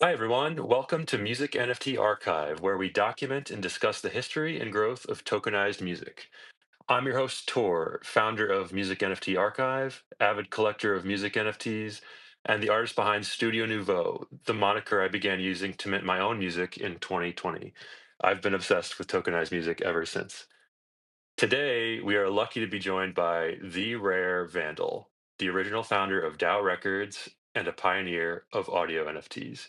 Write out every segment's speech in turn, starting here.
Hi, everyone. Welcome to Music NFT Archive, where we document and discuss the history and growth of tokenized music. I'm your host, Tor, founder of Music NFT Archive, avid collector of music NFTs, and the artist behind Studio Nouveau, the moniker I began using to mint my own music in 2020. I've been obsessed with tokenized music ever since. Today, we are lucky to be joined by the Rare Vandal, the original founder of DAO Records and a pioneer of audio NFTs.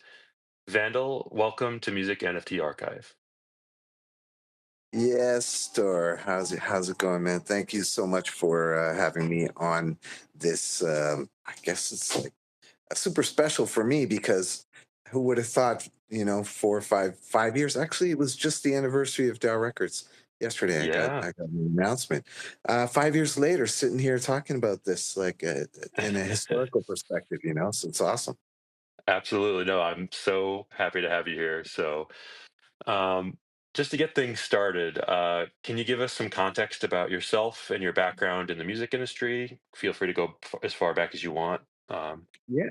Vandal, welcome to Music NFT Archive. Yes, Store. How's it going, man? Thank you so much for having me on this. I guess it's like a super special for me because who would have thought? 4 or 5 years. Actually, it was just the anniversary of Dow Records yesterday. I got Yeah, I got an announcement. 5 years later, sitting here talking about this, like in a historical perspective. So it's awesome. absolutely. No, I'm so happy to have you here. Um, just to get things started, can you give us some context about yourself and your background in the music industry? Feel free to go as far back as you want. Um, Yeah.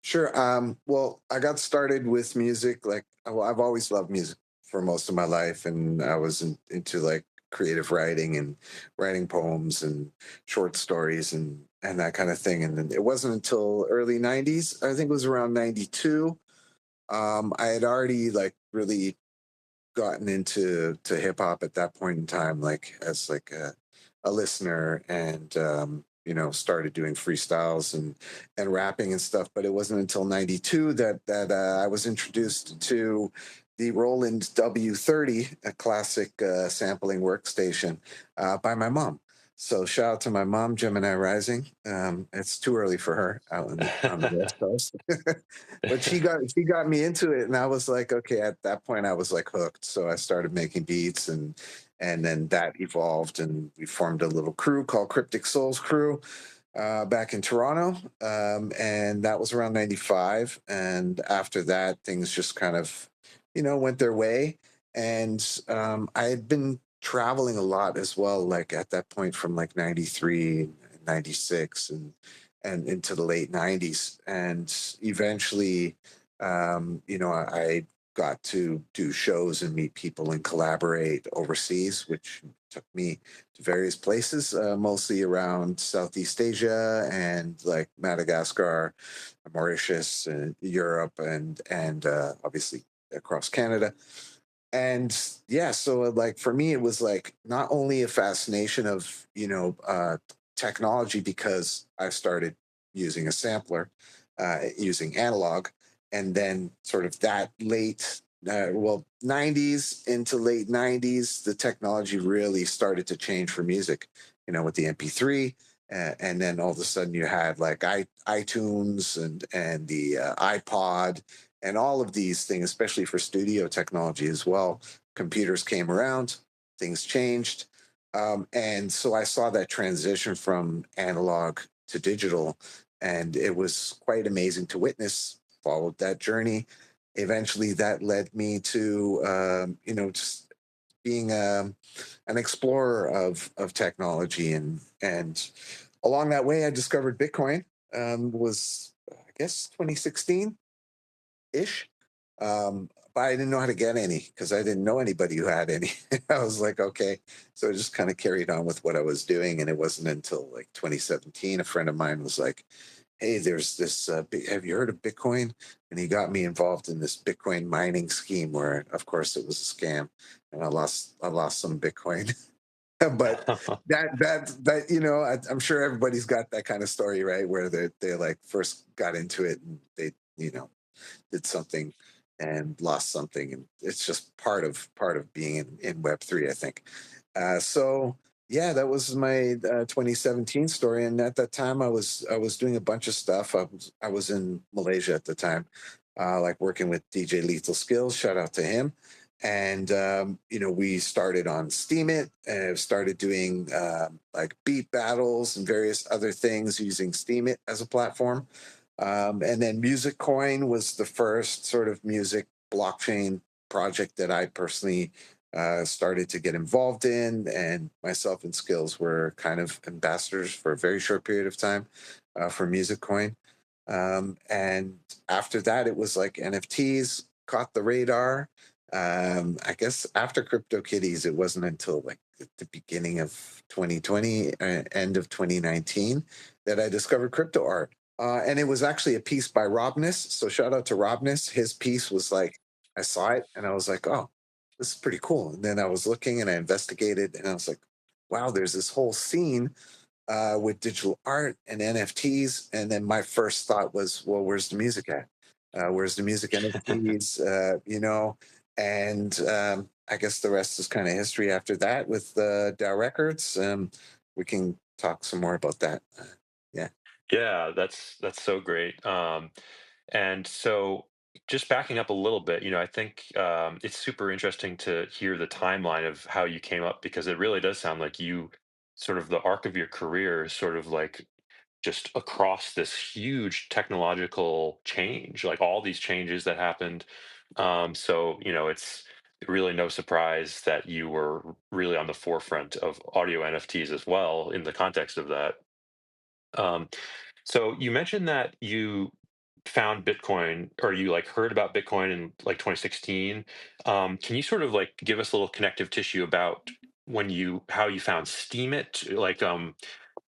Sure. Well, I got started with music. I've always loved music for most of my life, and I was into like creative writing and writing poems and short stories and that kind of thing. And then it wasn't until early '90s, I think it was around '92. I had already like really gotten into hip hop at that point in time, like as like a listener, and started doing freestyles and rapping and stuff. But it wasn't until '92 that I was introduced to the Roland W30, a classic sampling workstation, by my mom. So shout out to my mom, Gemini Rising. It's too early for her out on the West Coast, but she got me into it, and I was like, okay. At that point, I was like hooked. So I started making beats, and then that evolved, and we formed a little crew called Cryptic Souls Crew back in Toronto, and that was around '95. And after that, things just kind of, went their way. And I had been traveling a lot as well, like at that point from like '93, '96, and into the late '90s. And eventually, I got to do shows and meet people and collaborate overseas, which took me to various places, mostly around Southeast Asia and like Madagascar, Mauritius, and Europe, and obviously across Canada. And yeah, so like for me, it was like not only a fascination of technology, because I started using a sampler, using analog, and then sort of that late, '90s into late '90s, the technology really started to change for music. With the MP3, and then all of a sudden you had like iTunes and the iPod and all of these things, especially for studio technology as well. Computers came around, things changed. And so I saw that transition from analog to digital, and it was quite amazing to witness. Followed that journey. Eventually, that led me to, just being an explorer of technology, and along that way, I discovered Bitcoin. Was I guess 2016 ish. But I didn't know how to get any because I didn't know anybody who had any. I was like, okay. So I just kind of carried on with what I was doing. And it wasn't until like 2017, a friend of mine was like, hey, there's this, have you heard of Bitcoin? And he got me involved in this Bitcoin mining scheme where, of course, it was a scam. And I lost some Bitcoin. But I'm sure everybody's got that kind of story, right? Where they like first got into it and they, did something and lost something, and it's just part of being in Web3, I think. So yeah, that was my 2017 story, and at that time I was doing a bunch of stuff. I was in Malaysia at the time, like working with DJ Lethal Skills. Shout out to him. And we started on Steam It and started doing like beat battles and various other things using Steam It as a platform. And then Music Coin was the first sort of music blockchain project that I personally started to get involved in. And myself and Skills were kind of ambassadors for a very short period of time for Music Coin. And after that, it was like NFTs caught the radar. I guess after CryptoKitties, it wasn't until like the beginning of 2020, end of 2019, that I discovered crypto art. And it was actually a piece by Robness. So shout out to Robness. His piece was like, I saw it and I was like, oh, this is pretty cool. And then I was looking and I investigated and I was like, wow, there's this whole scene with digital art and NFTs. And then my first thought was, well, where's the music at? Where's the music NFTs? And I guess the rest is kind of history after that with DAO Records. We can talk some more about that. Yeah. Yeah, that's so great. And so, just backing up a little bit, I think it's super interesting to hear the timeline of how you came up because it really does sound like you sort of the arc of your career is sort of like just across this huge technological change, like all these changes that happened. So, it's really no surprise that you were really on the forefront of audio NFTs as well in the context of that. Um, so you mentioned that you found Bitcoin or you like heard about Bitcoin in like 2016. Can you sort of like give us a little connective tissue about how you found Steemit? Like,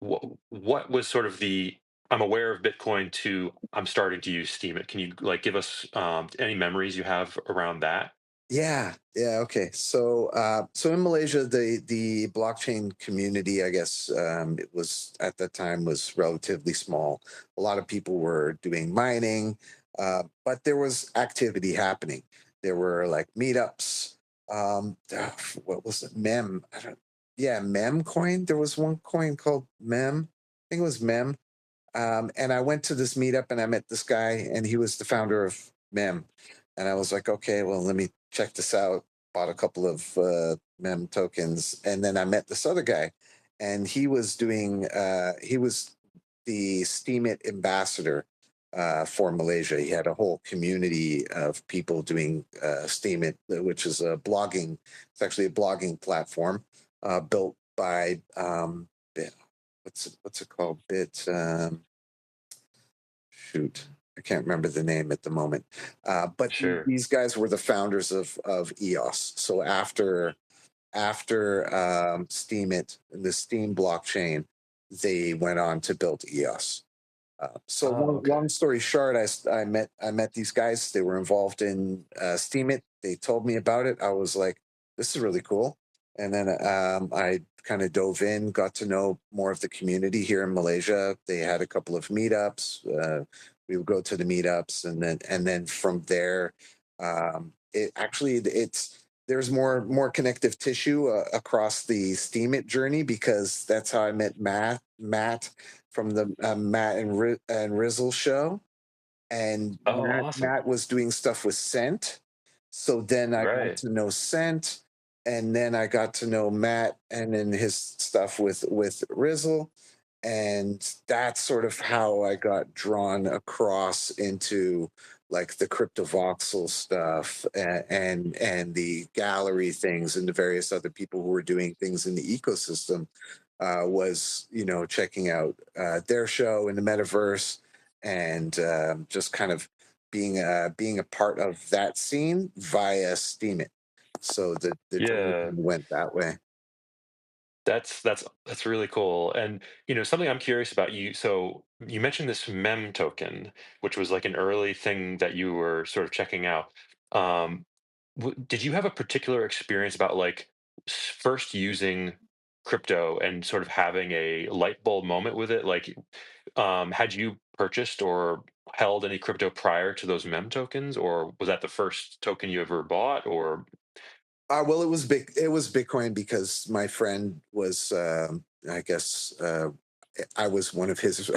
what was sort of the I'm aware of Bitcoin to I'm starting to use Steemit. Can you like give us any memories you have around that? Yeah, yeah, okay. So in Malaysia, the blockchain community, I guess, it was at that time was relatively small. A lot of people were doing mining, but there was activity happening. There were like meetups. What was it? Mem. I don't. Yeah, Mem coin. There was one coin called Mem. I think it was Mem. And I went to this meetup and I met this guy, and he was the founder of Mem. And I was like, okay, well, let me check this out. Bought a couple of Mem tokens, and then I met this other guy, and he was the Steemit ambassador for Malaysia. He had a whole community of people doing Steemit, which is a blogging. It's actually a blogging platform built by what's it called? Shoot, I can't remember the name at the moment. But Sure. these guys were the founders of EOS. So after Steemit, the Steam blockchain, they went on to build EOS. So Oh, okay. long story short, I met these guys. They were involved in Steemit. They told me about it. I was like, this is really cool. And then I kind of dove in, got to know more of the community here in Malaysia. They had a couple of meetups. We would go to the meetups, and then from there, it's there's more connective tissue across the Steemit journey because that's how I met Matt from the Matt and Rizzle show, and Oh, awesome. Matt was doing stuff with Scent. So then I got Right. to know Scent, and then I got to know Matt, and then his stuff with Rizzle, and that's sort of how I got drawn across into like the cryptovoxel stuff and the gallery things and the various other people who were doing things in the ecosystem. Was checking out their show in the metaverse and just kind of being a part of that scene via Steemit. So the journey Yeah. kind of went that way. That's really cool. And something I'm curious about you. So you mentioned this mem token, which was like an early thing that you were sort of checking out. Um, did you have a particular experience about like first using crypto and sort of having a light bulb moment with it? Like, had you purchased or held any crypto prior to those mem tokens, or was that the first token you ever bought? Or Well, it was big. It was Bitcoin because my friend was, I guess, I was one of his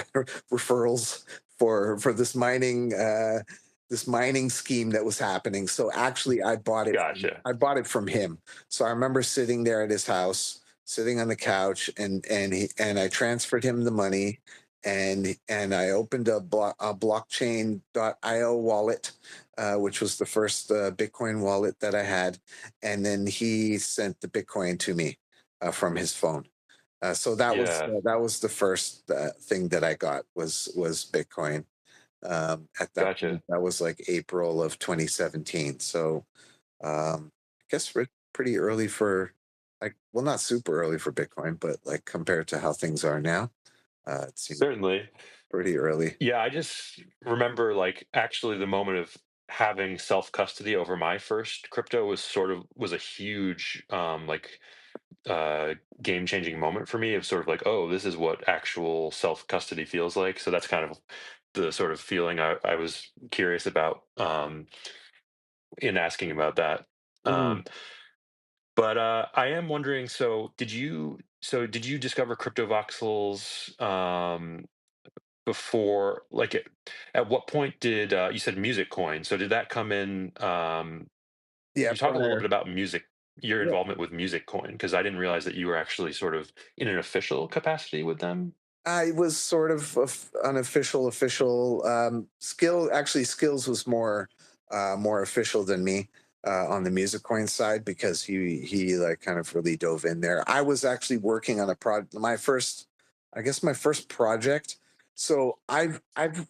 referrals for this mining scheme that was happening. So actually, gotcha. I bought it from him. So I remember sitting there at his house, sitting on the couch, and I transferred him the money, and I opened a blockchain.io wallet, which was the first Bitcoin wallet that I had, and then he sent the Bitcoin to me from his phone. So Yeah. that was the first thing that I got was Bitcoin. At that point, Gotcha. that was like April of 2017. So I guess we're pretty early for, like, well, not super early for Bitcoin, but like compared to how things are now, it seems Certainly. pretty early. Yeah, I just remember like actually the moment of having self custody over my first crypto was a huge uh game changing moment for me of sort of like, oh, this is what actual self custody feels like. So that's kind of the sort of feeling I was curious about in asking about that. Mm. Um, but I am wondering, did you discover crypto voxels before like at what point did you said music coin, so did that come in, Yeah, you talk a little bit prior. about music, your Yeah, involvement with music coin, because I didn't realize that you were actually sort of in an official capacity with them. I was sort of unofficial, official. Skill actually, Skills was more official than me on the music coin side because he like kind of really dove in there. I was actually working on a project, my first, I guess my first project. So I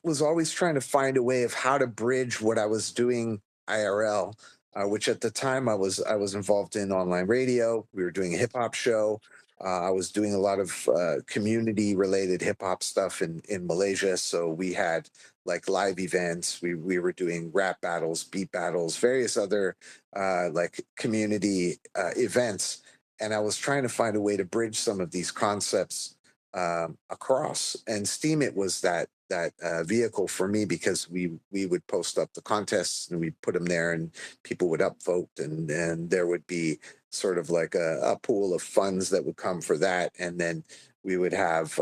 was always trying to find a way of how to bridge what I was doing IRL, which at the time I was involved in online radio. We were doing a hip hop show. I was doing a lot of community related hip hop stuff in Malaysia. So we had like live events. We were doing rap battles, beat battles, various other like community events. And I was trying to find a way to bridge some of these concepts across. And Steam It was that vehicle for me because we would post up the contests and we'd put them there and people would upvote and there would be sort of like a pool of funds that would come for that, and then we would have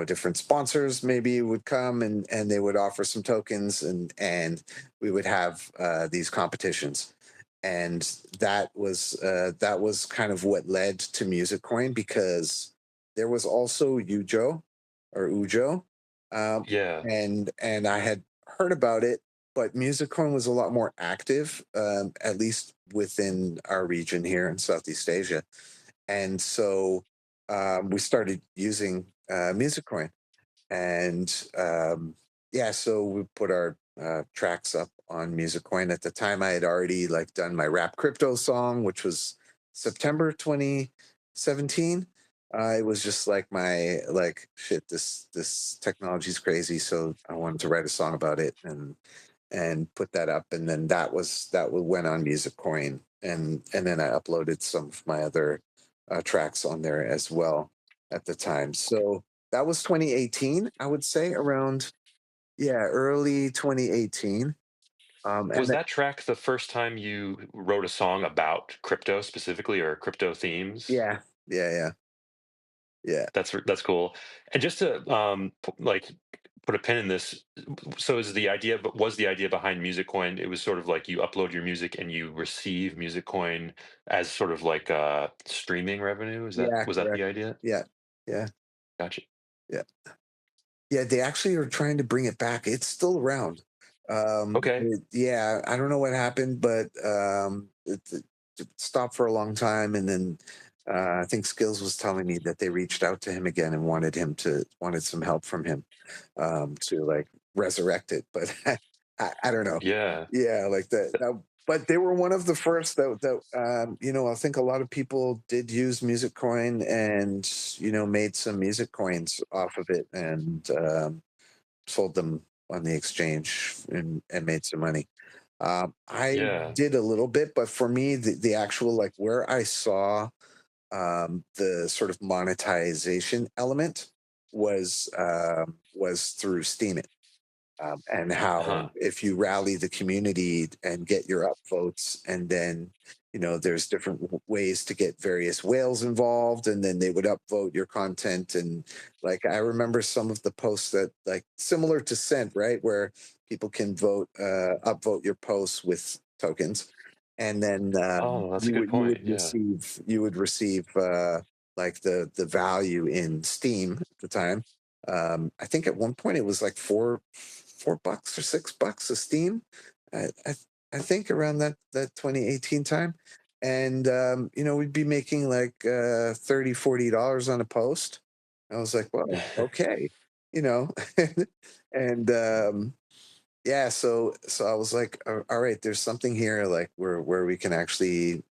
different sponsors maybe would come and they would offer some tokens and we would have these competitions, and that was kind of what led to Music Coin because there was also Ujo or Ujo, um, Yeah. and I had heard about it, but Music Coin was a lot more active, at least within our region here in Southeast Asia. And so we started using Music Coin. And yeah, so we put our tracks up on Music Coin. At the time, I had already like done my rap crypto song, which was September 2017. It was just like my like shit. This technology is crazy, so I wanted to write a song about it and put that up, and then went on Music Coin, and then I uploaded some of my other tracks on there as well at the time. So that was 2018, I would say, around, yeah, early 2018. And Was then, that track the first time you wrote a song about crypto specifically or crypto themes? yeah, yeah, yeah, yeah, That's cool. And just to put a pin in this, so is the idea, but was the idea behind Music Coin? It was sort of like you upload your music and you receive Music Coin as sort of like streaming revenue. yeah, Was that correct. the idea? Yeah, yeah, Gotcha. yeah. Yeah, they actually are trying to bring it back. It's still around. Okay. Yeah, I don't know what happened, but it stopped for a long time, and then I think Skills was telling me that they reached out to him again and wanted some help from him to like resurrect it. But I don't know. Yeah. Yeah, like that. But they were one of the first I think a lot of people did use Music Coin and made some music coins off of it and sold them on the exchange and made some money. I Yeah. did a little bit, but for me, the actual like where I saw the sort of monetization element was through Steam, and how Huh. if you rally the community and get your upvotes, and then there's different ways to get various whales involved, and then they would upvote your content, and like I remember some of the posts that like similar to Cent, right, where people can upvote your posts with tokens, and then Oh, that's a good point. Yeah. you would receive like the value in Steam at the time. I think at one point it was like $4 or $6 a Steam. I think around that 2018 time, and we'd be making like $30-$40 on a post. I was like, well, okay. you know, and yeah, so I was like, all right, there's something here, like where we can actually,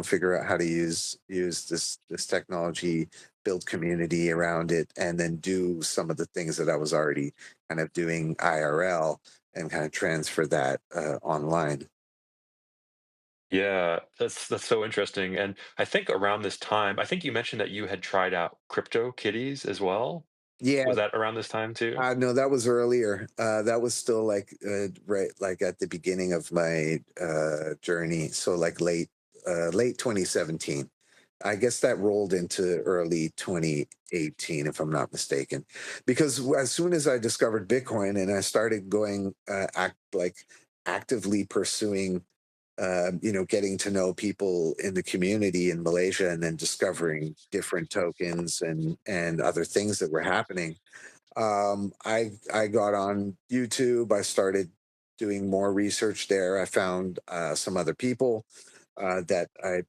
figure out how to use this technology, build community around it, and then do some of the things that I was already kind of doing IRL and kind of transfer that online. Yeah, that's so interesting. And I think around this time, I think you mentioned that you had tried out crypto kitties as well. Yeah, Was that around this time too? no, that was earlier. That was still like right, like at the beginning of my journey. So like late 2017. I guess that rolled into early 2018, if I'm not mistaken, because as soon as I discovered Bitcoin and I started going actively pursuing, getting to know people in the community in Malaysia, and then discovering different tokens and other things that were happening. I got on YouTube. I started doing more research there. I found some other people that I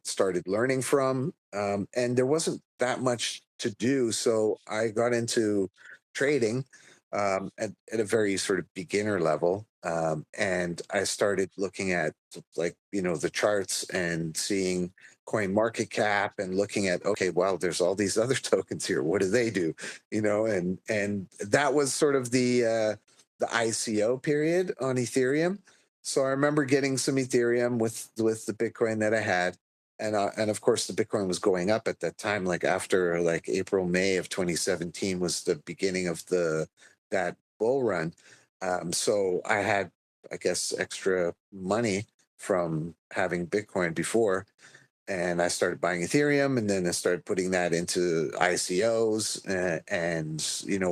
started learning from, and there wasn't that much to do. So I got into trading at a very sort of beginner level, and I started looking at like the charts and seeing coin market cap and looking at, okay, well, there's all these other tokens here. What do they do? And that was sort of the ICO period on Ethereum. So I remember getting some Ethereum with the Bitcoin that I had, and of course the Bitcoin was going up at that time. Like after like April May of 2017 was the beginning of the that bull run. So I had, I guess, extra money from having Bitcoin before, and I started buying Ethereum, and then I started putting that into ICOs, and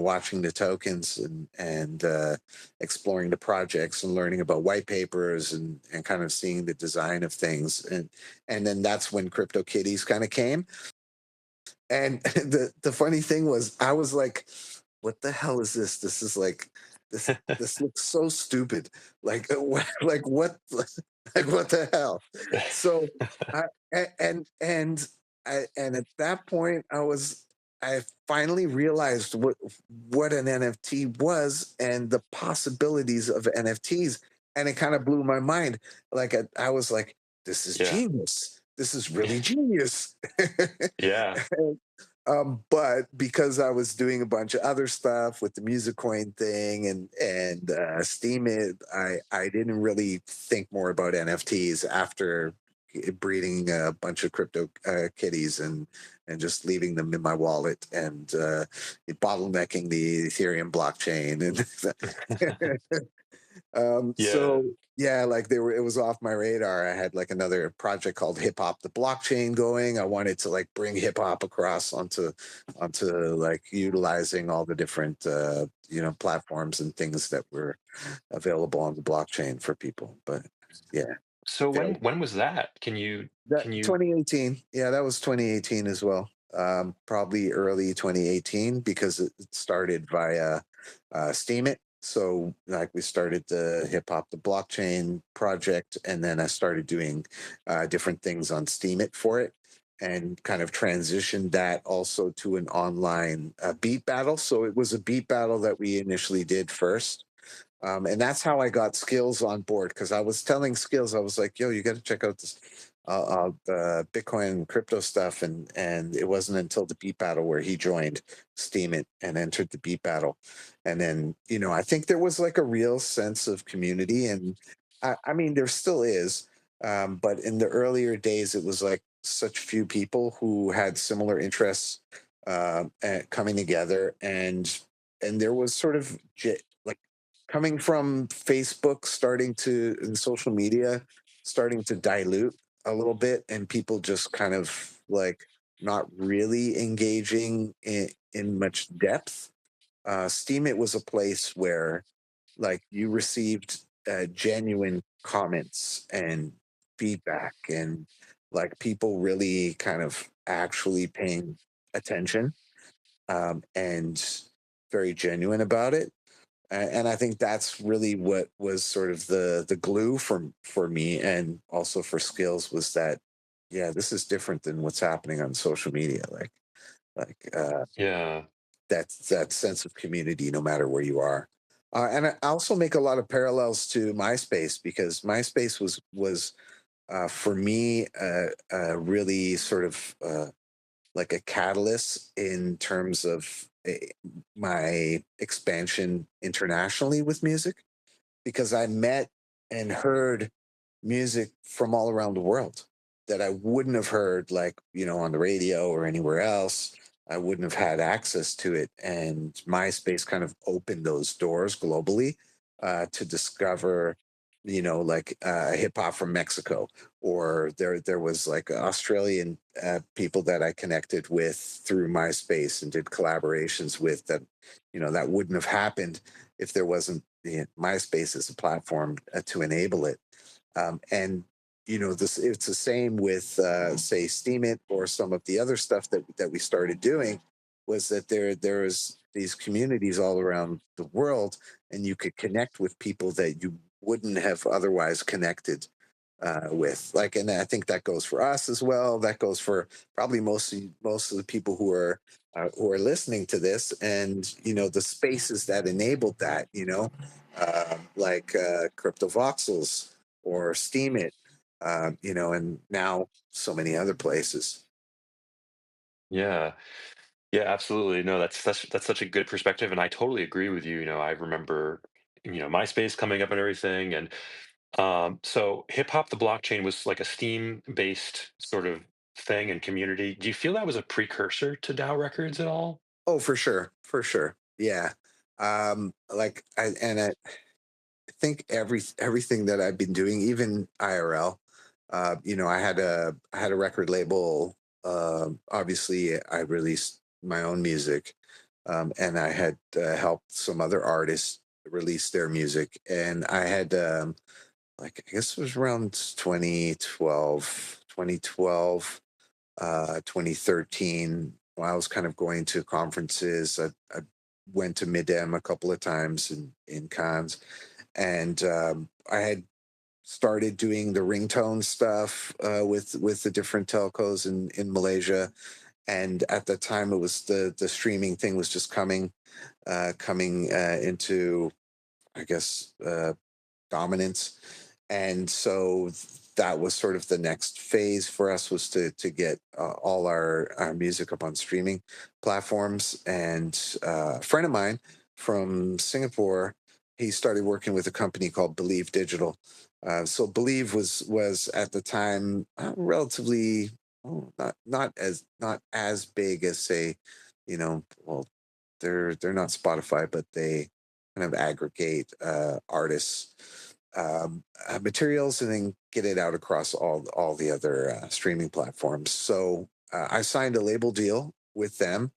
watching the tokens and exploring the projects and learning about white papers and kind of seeing the design of things, and then that's when CryptoKitties kind of came. And the funny thing was, I was like, "What the hell is this? This is like this looks so stupid. Like like what like what the hell?" So I and at that point, I finally realized what an NFT was and the possibilities of NFTs, and it kind of blew my mind. Like I was like, "This is Yeah. genius. This is really genius." Yeah. But because I was doing a bunch of other stuff with the music coin thing and Steam it, I didn't really think more about NFTs after breeding a bunch of crypto kitties and just leaving them in my wallet and bottlenecking the Ethereum blockchain and Yeah. so yeah, like it was off my radar. I had like another project called Hip Hop the Blockchain going. I wanted to like bring hip hop across onto like utilizing all the different platforms and things that were available on the blockchain for people. But yeah, So when failed. when was that? Can you That can you 2018. Yeah, that was 2018 as well. Probably early 2018 because it started via Steam it. So like we started the Hip Hop the Blockchain project, and then I started doing different things on Steam it for it, and kind of transitioned that also to an online beat battle. So it was a beat battle that we initially did first, and that's how I got Skills on board, because I was telling Skills, I was like, "Yo, you got to check out this Bitcoin and crypto stuff," and it wasn't until the beat battle where he joined Steam it and entered the beat battle, and then I think there was like a real sense of community, and I mean there still is, but in the earlier days it was like such few people who had similar interests coming together, and there was sort of like coming from Facebook starting to and social media starting to dilute a little bit, and people just kind of like not really engaging in much depth. Steam it was a place where like you received genuine comments and feedback, and like people really kind of actually paying attention, and very genuine about it. And I think that's really what was sort of the glue for me, and also for Skills, was that yeah, this is different than what's happening on social media. Like Yeah. that sense of community no matter where you are. And I also make a lot of parallels to MySpace, because MySpace was for me really sort of like a catalyst in terms of my expansion internationally with music, because I met and heard music from all around the world that I wouldn't have heard, like, on the radio or anywhere else. I wouldn't have had access to it. And MySpace kind of opened those doors globally to discover, like hip hop from Mexico, or there was like Australian people that I connected with through MySpace and did collaborations with, that, that wouldn't have happened if there wasn't MySpace as a platform to enable it. And this, it's the same with say Steam It or some of the other stuff that we started doing, was that there's these communities all around the world, and you could connect with people that you wouldn't have otherwise connected with. Like, and I think that goes for us as well. That goes for probably most of the people who are listening to this, and the spaces that enabled that. Like Crypto Voxels or Steam It, and now so many other places. Yeah. Yeah, absolutely. No, that's such a good perspective, and I totally agree with you. I remember, MySpace coming up and everything, and so hip hop, the blockchain was like a Steam-based sort of thing and community. Do you feel that was a precursor to DAO Records at all? Oh, for sure, for sure, yeah. Like I think everything that I've been doing, even IRL, I had a record label. Obviously, I released my own music, and I had helped some other artists release their music, and I had like, I guess it was around 2012, 2013. When I was kind of going to conferences, I went to Midem a couple of times in cons, and I had started doing the ringtone stuff with the different telcos in Malaysia. And at the time, it was the streaming thing was just coming into, I guess, dominance. And so that was sort of the next phase for us, was to get all our music up on streaming platforms. And a friend of mine from Singapore, he started working with a company called Believe Digital. So Believe was at the time relatively, not as big as, say, well, they're not Spotify, but they kind of aggregate artists' materials and then get it out across all the other streaming platforms. So I signed a label deal with them,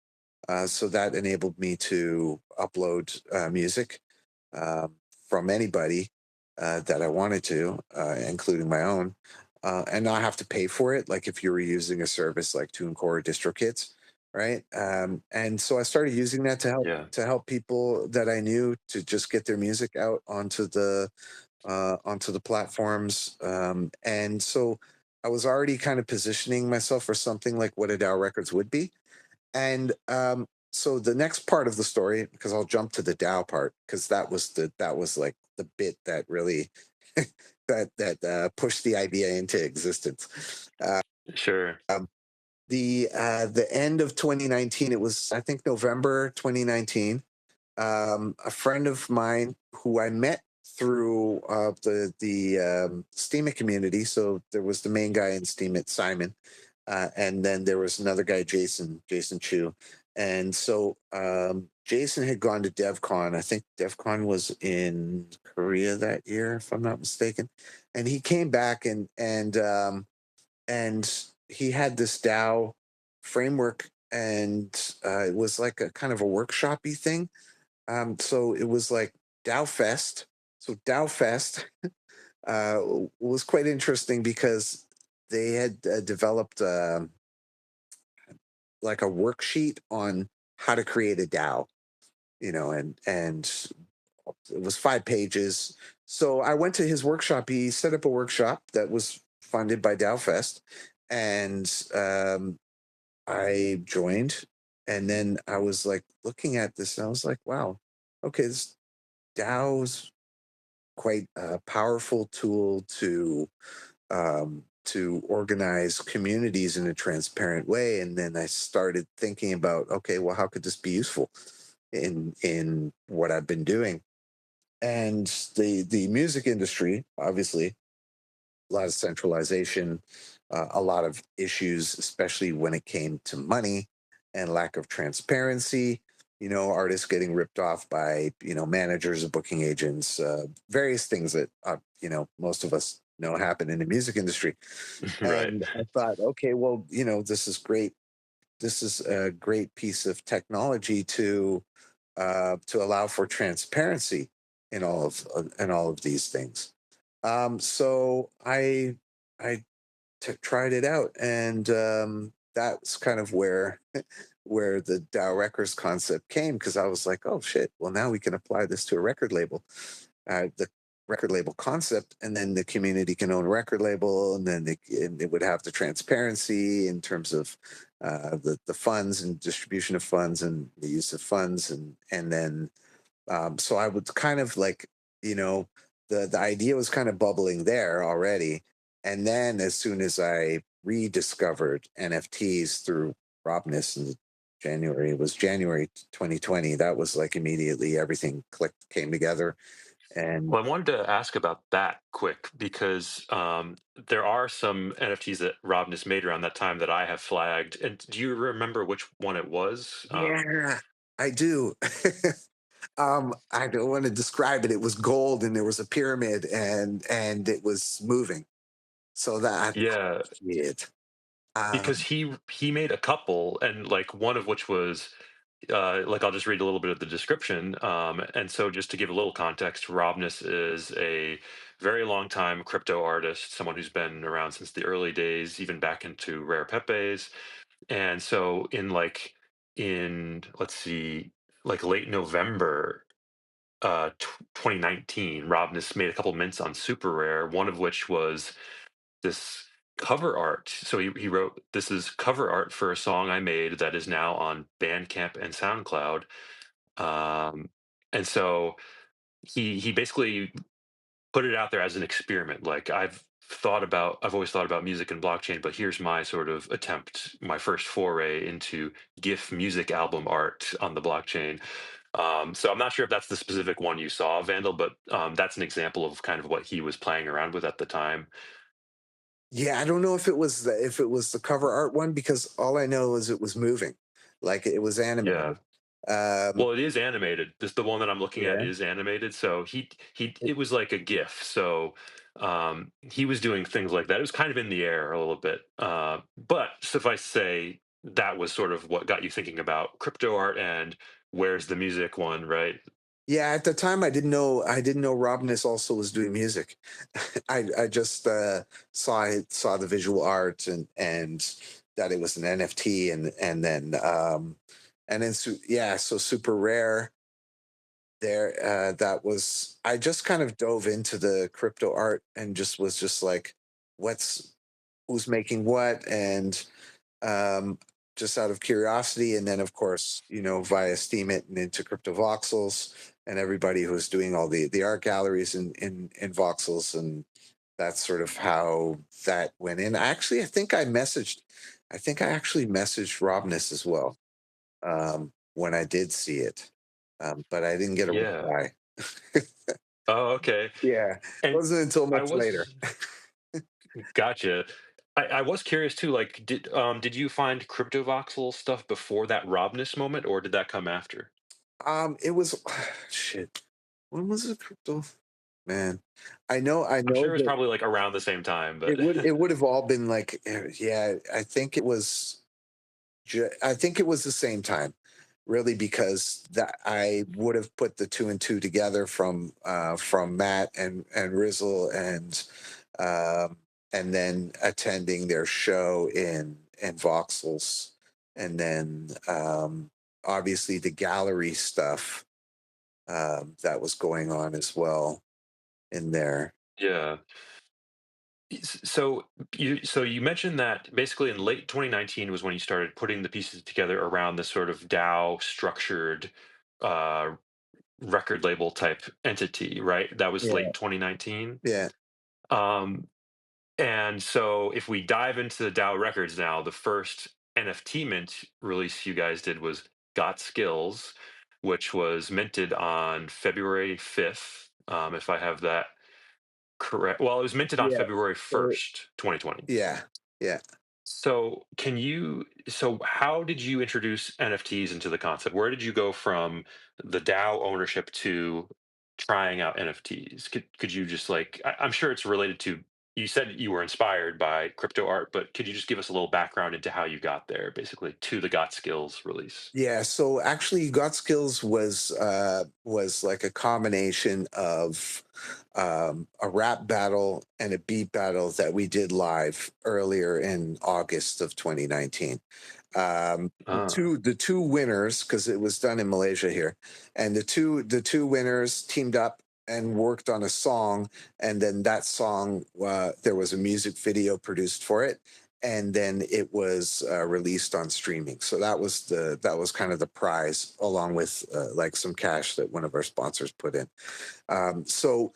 so that enabled me to upload music um, from anybody that I wanted to, including my own, and not have to pay for it. Like if you were using a service like TuneCore or DistroKits, right? And so I started using that Yeah. to help people that I knew to just get their music out onto the platforms. And so I was already kind of positioning myself for something like what a DAO Records would be. And so the next part of the story, because I'll jump to the DAO part, because that was like the bit that really that pushed the idea into existence. Sure. Um, the end of 2019, it was, I think, November 2019. A friend of mine who I met through the Steemit community. So there was the main guy in Steemit, Simon, and then there was another guy, Jason Chu. And so Jason had gone to DevCon. I think DevCon was in Korea that year, if I'm not mistaken. And he came back, and he had this DAO framework, and it was like a kind of a workshopy thing. So it was like DAO Fest. So DAO Fest was quite interesting, because they had developed like a worksheet on how to create a DAO, and it was 5 pages. So I went to his workshop. He set up a workshop that was funded by DAO Fest, and I joined, And then I was like looking at this and I was like, wow, okay, this DAO's quite a powerful tool to organize communities in a transparent way. And then I started thinking about, okay, well, how could this be useful in what I've been doing? And the music industry, obviously, a lot of centralization, a lot of issues, especially when it came to money and lack of transparency. Artists getting ripped off by managers or booking agents, various things that most of us know happen in the music industry. Right. And I thought, okay, well, this is great. This is a great piece of technology to allow for transparency in all of these things. So I tried it out, and that's kind of where where the DAO Records concept came, because I was like, oh shit, well now we can apply this to a record label, the record label concept, and then the community can own a record label, and then it would have the transparency in terms of the funds and distribution of funds and the use of funds, and then so I would kind of like, you know, the idea was kind of bubbling there already. And then as soon as I rediscovered NFTs through Robness in January, it was January 2020. That was like immediately everything clicked, came together. And Well, I wanted to ask about that quick because there are some NFTs that Robness made around that time that I have flagged. And do you remember which one it was? yeah, I do. I don't want to describe it. It was gold and there was a pyramid and it was moving. So that Yeah, shit. because Um, he made a couple, and like one of which was like I'll just read a little bit of the description. And so, just to give a little context, Robness is a very long time crypto artist, someone who's been around since the early days, even back into Rare Pepes. And so, in let's see, like late November 2019, Robness made a couple mints on Super Rare, one of which was this cover art. So he wrote, "This is cover art for a song I made that is now on Bandcamp and SoundCloud." Um, and so he basically put it out there as an experiment. Like I've always thought about music and blockchain, but here's my sort of attempt, my first foray into GIF music album art on the blockchain. So I'm not sure if that's the specific one you saw, Vandal, but that's an example of kind of what he was playing around with at the time. Yeah, I don't know if it was the cover art one, because all I know is it was moving, like it was Yeah. animated. Um, Well, it is animated. This the one that I'm looking at yeah, is animated. So he it- it was like a GIF. So he was doing things like that. It was kind of in the air a little bit. But suffice to say, that was sort of what got you thinking about crypto art and where's the music one, right? yeah. At the time, I didn't know Robness also was doing music. I just saw the visual art and that it was an NFT, and then so Super Rare there, that was, I just kind of dove into the crypto art and just like, what's who's making what, and um, just out of curiosity. And then, of course, via Steemit and into Crypto Voxels, and everybody who's doing all the art galleries in Voxels. And that's sort of how that went in. I think I actually messaged Robness as well, when I did see it, but I didn't get a Yeah. reply. Oh, okay. Yeah, it And wasn't until I much later. was gotcha. I was curious too. Like, did you find crypto voxel stuff before that Robness moment, or did that come after? It was shit. When was the crypto? Man, I know I'm sure it was that probably like around the same time, but it would have all been like, yeah. I think it was the same time, really, because that I would have put the two and two together from Matt and Rizzle, um, and then attending their show in Voxels, and then obviously the gallery stuff that was going on as well in there. yeah. So you mentioned that basically in late 2019 was when you started putting the pieces together around this sort of DAO structured uh, record label type entity, right? That was Yeah, late 2019. yeah, Um, and so if we dive into the DAO records now, the first NFT mint release you guys did was Got Skills, which was minted on February 5th. If I have that correct. Well, it was minted on yeah. February So 1st, 2020. yeah, yeah. So how did you introduce NFTs into the concept? Where did you go from the DAO ownership to trying out NFTs? Could you just like I'm sure it's related to you said you were inspired by crypto art, but could you just give us a little background into how you got there, basically, to the Got Skills release? Yeah, so actually, Got Skills was like a combination of a rap battle and a beat battle that we did live earlier in August of 2019. Ah, The two winners, because it was done in Malaysia here, and the two winners teamed up and worked on a song, and then that song there was a music video produced for it, and then it was released on streaming. So that was kind of the prize, along with like some cash that one of our sponsors put in. So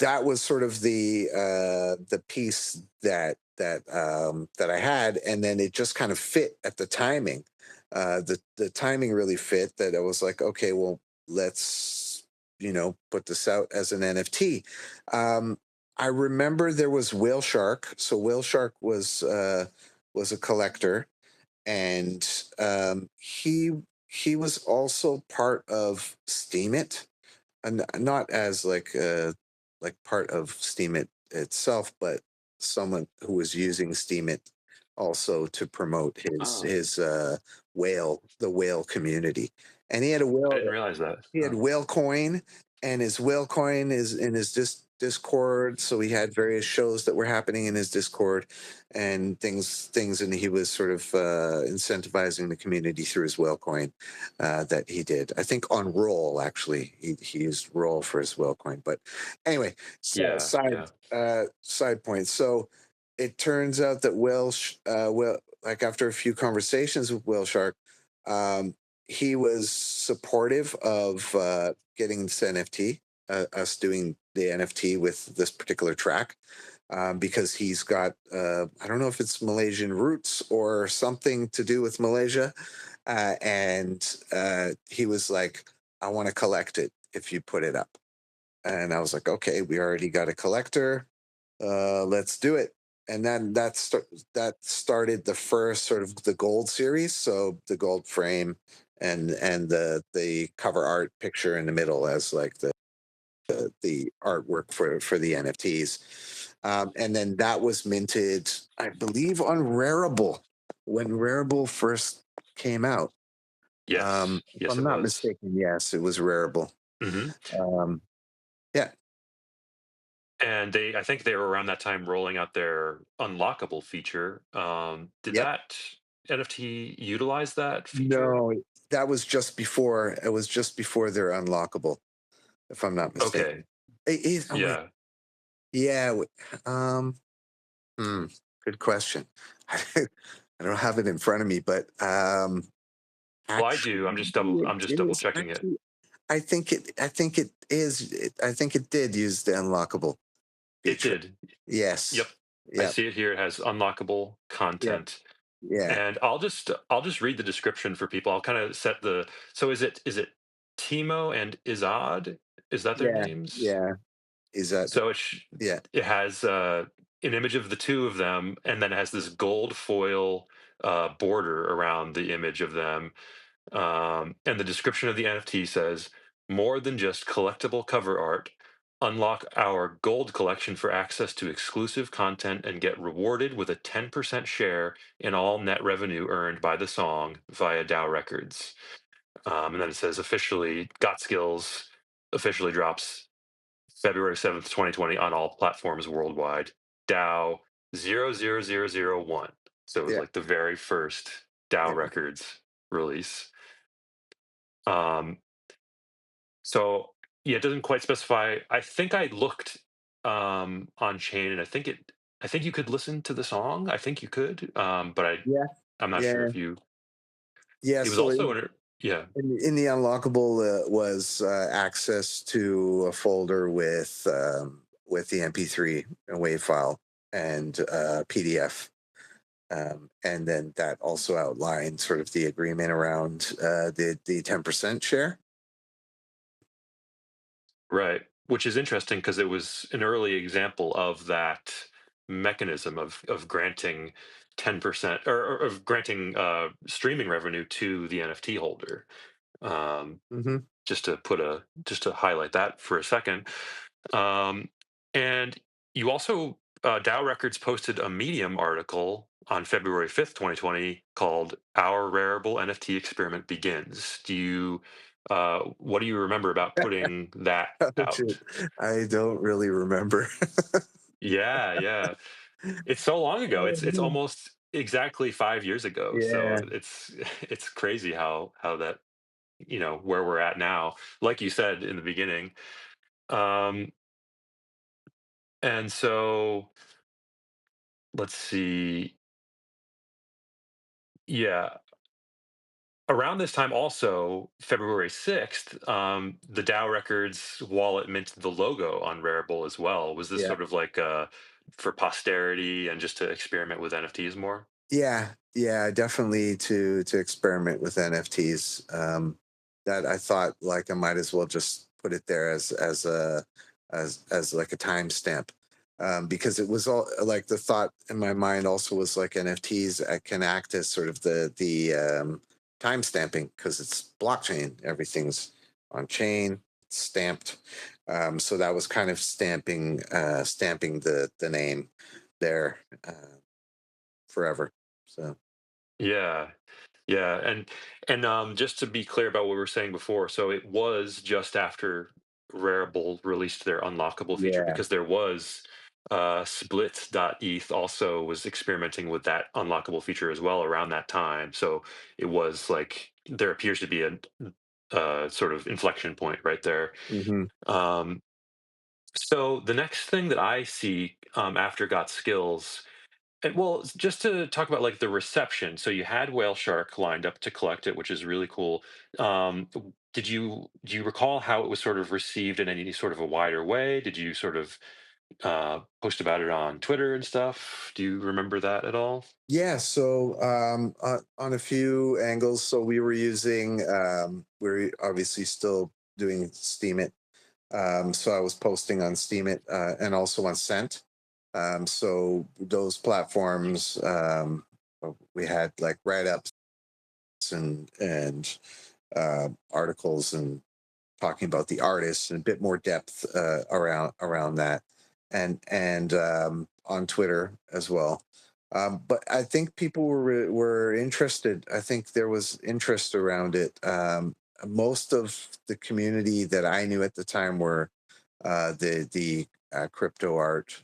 that was sort of the piece that I had, and then it just kind of fit at the timing. The timing really fit that I was like, okay, well, let's put this out as an NFT. Um, I remember there was Whale Shark. So Whale Shark was a collector, and he was also part of Steam It, and not as like part of Steam It itself, but someone who was using Steam It also to promote ah, his the whale community. And I didn't realize that. he had Huh. whale coin, and his whale coin is in his discord. So he had various shows that were happening in his discord and things, and he was sort of incentivizing the community through his whale coin that he did, I think, on roll. Actually, he used roll for his whale coin. But anyway, Yeah, yeah. side point. So it turns out that like after a few conversations with Whale Shark, um, he was supportive of getting this NFT, us doing the NFT with this particular track, because he's got, I don't know if it's Malaysian roots or something to do with Malaysia. And he was like, I want to collect it if you put it up. And I was like, okay, we already got a collector. Let's do it. And then that started the first sort of the gold series. So the gold frame and the cover art picture in the middle as like the artwork for the NFTs. And then that was minted, I believe, on Rarible when Rarible first came out. Yes, If yes, I'm it not was. mistaken, yes, it was Rarible. Hmm. Um, yeah, And I think they were around that time rolling out their unlockable feature. Did yep. that NFT utilize that feature? No, that was just before. It was just before they're unlockable, if I'm not Okay, mistaken. Oh wait, yeah. yeah. Hmm, good question. I don't have it in front of me, but Well, I do. I'm just double checking it. actually, I think it is. I think it did use the unlockable It feature. did. Yep. Yes. I Yep. see it here. It has unlockable Yep. content. Yeah. And I'll just read the description for people. I'll kind of set the so is it Timo and Izad? Is that their Yeah. names? Yeah. Is that? So Yeah. it has an image of the two of them, and then it has this gold foil border around the image of them. And the description of the NFT says, more than just collectible cover art, unlock our gold collection for access to exclusive content and get rewarded with a 10% share in all net revenue earned by the song via DAO Records. And then it says, officially, Got Skills officially drops February 7th, 2020 on all platforms worldwide. DAO 00001. So it was Yeah. like the very first DAO Yeah. Records release. Um, so yeah, it doesn't quite specify. I think I looked on chain, and I think I think you could listen to the song. I think you could, but Yeah, I'm not sure yeah, if you. yeah. It was So also yeah. in the unlockable was access to a folder with the MP3 and WAV file and PDF. And then that also outlined sort of the agreement around the 10% share. Right, which is interesting because it was an early example of that mechanism of granting 10% or of granting streaming revenue to the NFT holder. Um, Hmm. just to highlight that for a second. Um, and you also DAO Records posted a Medium article on February 5th, 2020, called "Our Rareable NFT Experiment Begins." What do you remember about putting that Oh, shoot. out? I don't really remember. Yeah, yeah. It's so long ago. It's almost exactly 5 years ago. So Yeah. it's it's crazy how that, where we're at now. Like you said in the beginning. Um, and so let's see. Yeah, around this time, also February 6th, the DAO Records wallet minted the logo on Rarible as well. Was this Yeah. sort of like for posterity and just to experiment with NFTs more? Yeah, yeah, definitely to experiment with NFTs. That I thought like I might as well just put it there as like a timestamp, because it was all like the thought in my mind also was like NFTs can act as sort of the time stamping because it's blockchain. Everything's on chain, stamped. So that was kind of stamping the name there. Forever. So Yeah, yeah, and just to be clear about what we were saying before, so it was just after Rarible released their unlockable feature yeah. because there was Split.eth also was experimenting with that unlockable feature as well around that time. So it was like there appears to be a sort of inflection point right there. Hmm. Um, so the next thing that I see after Got Skills, and well, just to talk about like the reception. So you had Whale Shark lined up to collect it, which is really cool. Do you recall how it was sort of received in any sort of a wider way? Did you sort of post about it on Twitter and stuff? Do you remember that at all? Yeah. So on a few angles. So we were using. We're obviously still doing Steam it. So I was posting on Steam it and also on Scent. So those platforms, we had like write ups and articles and talking about the artists and a bit more depth around that, and on Twitter as well. But I think people were interested. I think there was interest around it. Most of the community that I knew at the time were the crypto art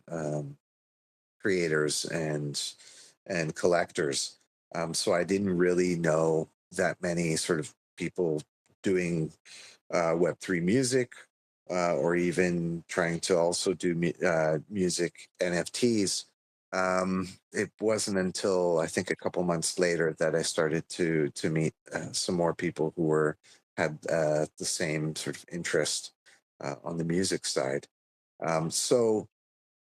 creators and collectors. So I didn't really know that many sort of people doing Web3 music, or even trying to also do music NFTs. It wasn't until I think a couple months later that I started to meet some more people who had the same sort of interest on the music side. So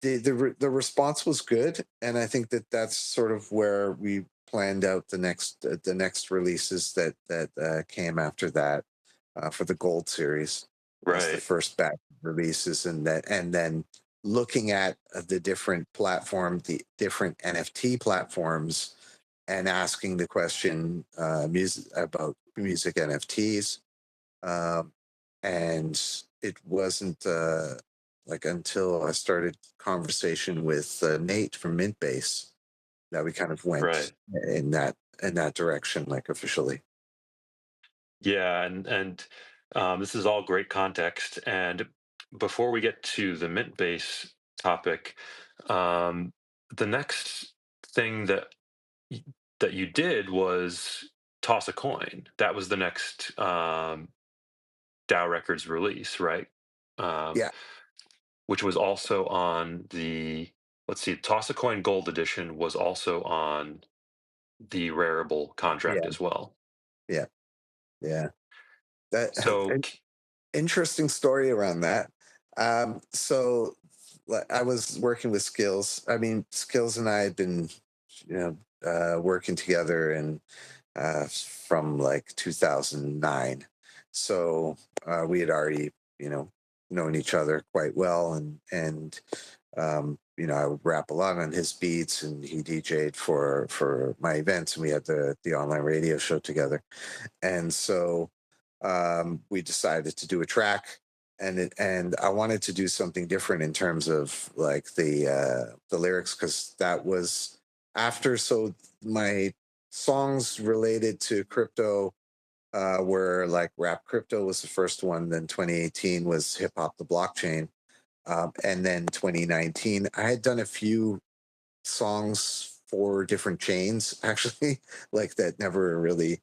the response was good, and I think that that's sort of where we planned out the next releases that came after that for the Gold series as the Right, first batch of releases, and then looking at the different NFT platforms, and asking the question about music NFTs. Um, and it wasn't like until I started conversation with Nate from Mintbase that we kind of went right. in that direction, like officially. Yeah, and this is all great context. And before we get to the mint base topic, um, the next thing y- that you did was toss a coin. That was the next DAO Records release, right? Um, Yeah. which was also on the let's see, Toss a Coin Gold Edition was also on the Rareable contract Yeah, as well. yeah, yeah. That So, interesting story around that. So I was working with Skills. I mean, Skills and I had been, you working together and from like 2009. So we had already, you know, known each other quite well, and I would rap a lot on his beats, and he DJ'd for my events, and we had the online radio show together. And so we decided to do a track, and I wanted to do something different in terms of like the lyrics, because that was after. So my songs related to crypto were like Rap Crypto was the first one, then 2018 was Hip Hop the Blockchain, and then 2019 I had done a few songs for different chains actually, like that never really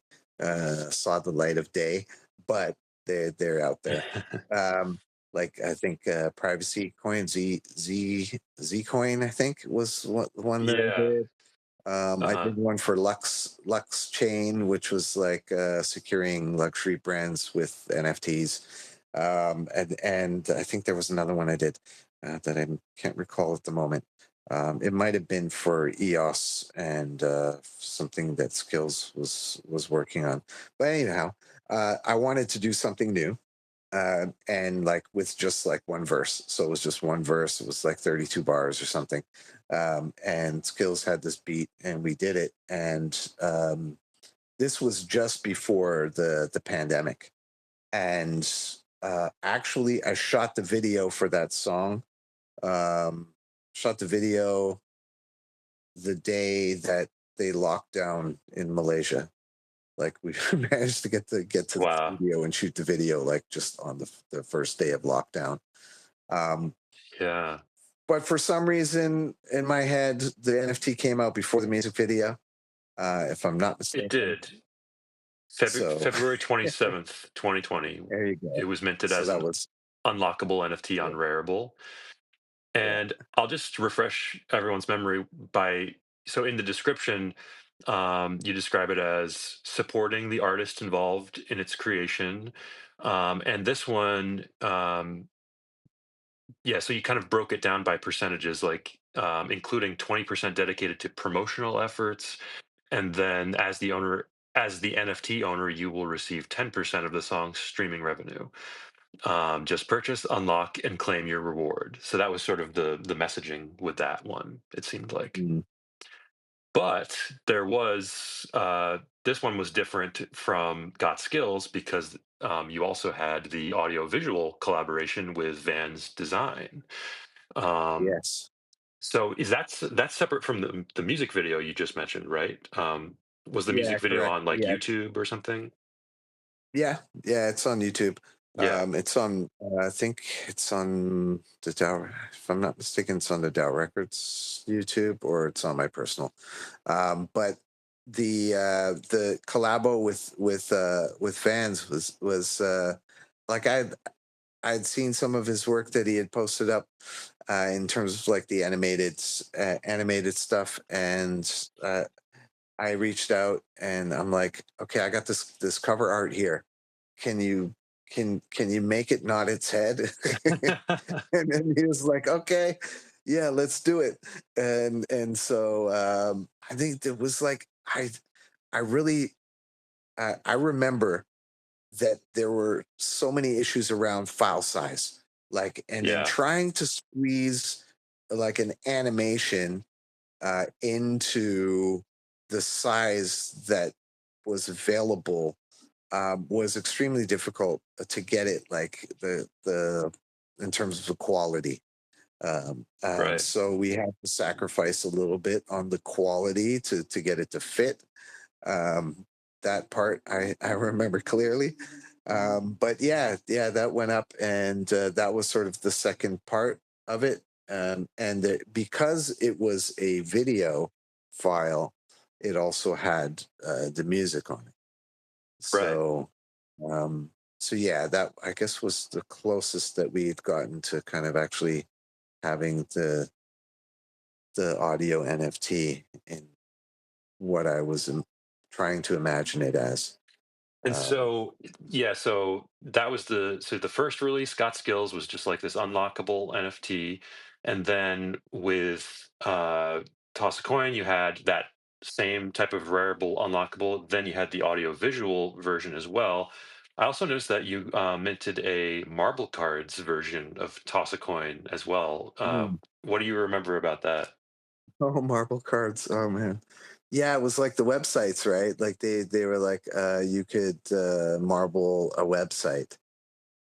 saw the light of day, but they're out there. Um, like I think Privacy Coin, Z Coin, I think was one that I yeah. did. I Uh-huh. did one for Lux Chain, which was like securing luxury brands with NFTs. And I think there was another one I did that I can't recall at the moment. It might have been for EOS and something that Skills was working on. But anyhow, I wanted to do something new, and like with just like one verse. So it was just one verse. It was like 32 bars or something. And Skills had this beat, and we did it. And this was just before the pandemic. And actually, I shot the video for that song. Um, Shot the video the day that they locked down in Malaysia. Like we managed to get to the Wow. studio and shoot the video like just on the first day of lockdown. Um, Yeah. but for some reason in my head, the NFT came out before the music video, if I'm not It mistaken. did. So February 27th, 2020. there you It go. was minted So as that an was unlockable NFT yeah, on Rarible. yeah. And I'll just refresh everyone's memory by, so in the description, you describe it as supporting the artist involved in its creation. And this one, yeah, so you kind of broke it down by percentages, like including 20% dedicated to promotional efforts. And then as the NFT owner, you will receive 10% of the song's streaming revenue. Just purchase, unlock, and claim your reward. So that was sort of the messaging with that one, it seemed like. Mm, But there was this one was different from Got Skills because you also had the audio visual collaboration with Van's design. Um, yes. so that's separate from the music video you just mentioned, right? Was the Yeah, music video correct. on like Yeah. YouTube or something? Yeah, yeah, it's on YouTube. Yeah. It's on. I think it's on the Dow. If I'm not mistaken, it's on the Dow Records YouTube, or it's on my personal. But the collabo with fans was like I'd seen some of his work that he had posted up in terms of like the animated stuff, and I reached out and I'm like, okay, I got this cover art here. Can you can you make it nod its head? And then he was like, okay, yeah, let's do it. And so I think it was like I really I remember that there were so many issues around file size, like, and in Yeah. trying to squeeze like an animation into the size that was available was extremely difficult to get it like the in terms of the quality. Right. So we had to sacrifice a little bit on the quality to get it to fit. Um, that part I remember clearly. But yeah, yeah, that went up, and that was sort of the second part of it. And because it was a video file, it also had the music on it. Right. So, um, so yeah, that I guess was the closest that we had gotten to kind of actually having the audio NFT in what I was trying to imagine it as. And Um, so, yeah, so that was the first release, Got Skills, was just like this unlockable NFT. And then with Toss a Coin, you had that same type of rareable unlockable. Then you had the audio visual version as well. I also noticed that you minted a Marble Cards version of Toss a Coin as well. What do you remember about that? Oh, marble cards. Oh man. Yeah, it was like the websites, right? Like they were like you could marble a website.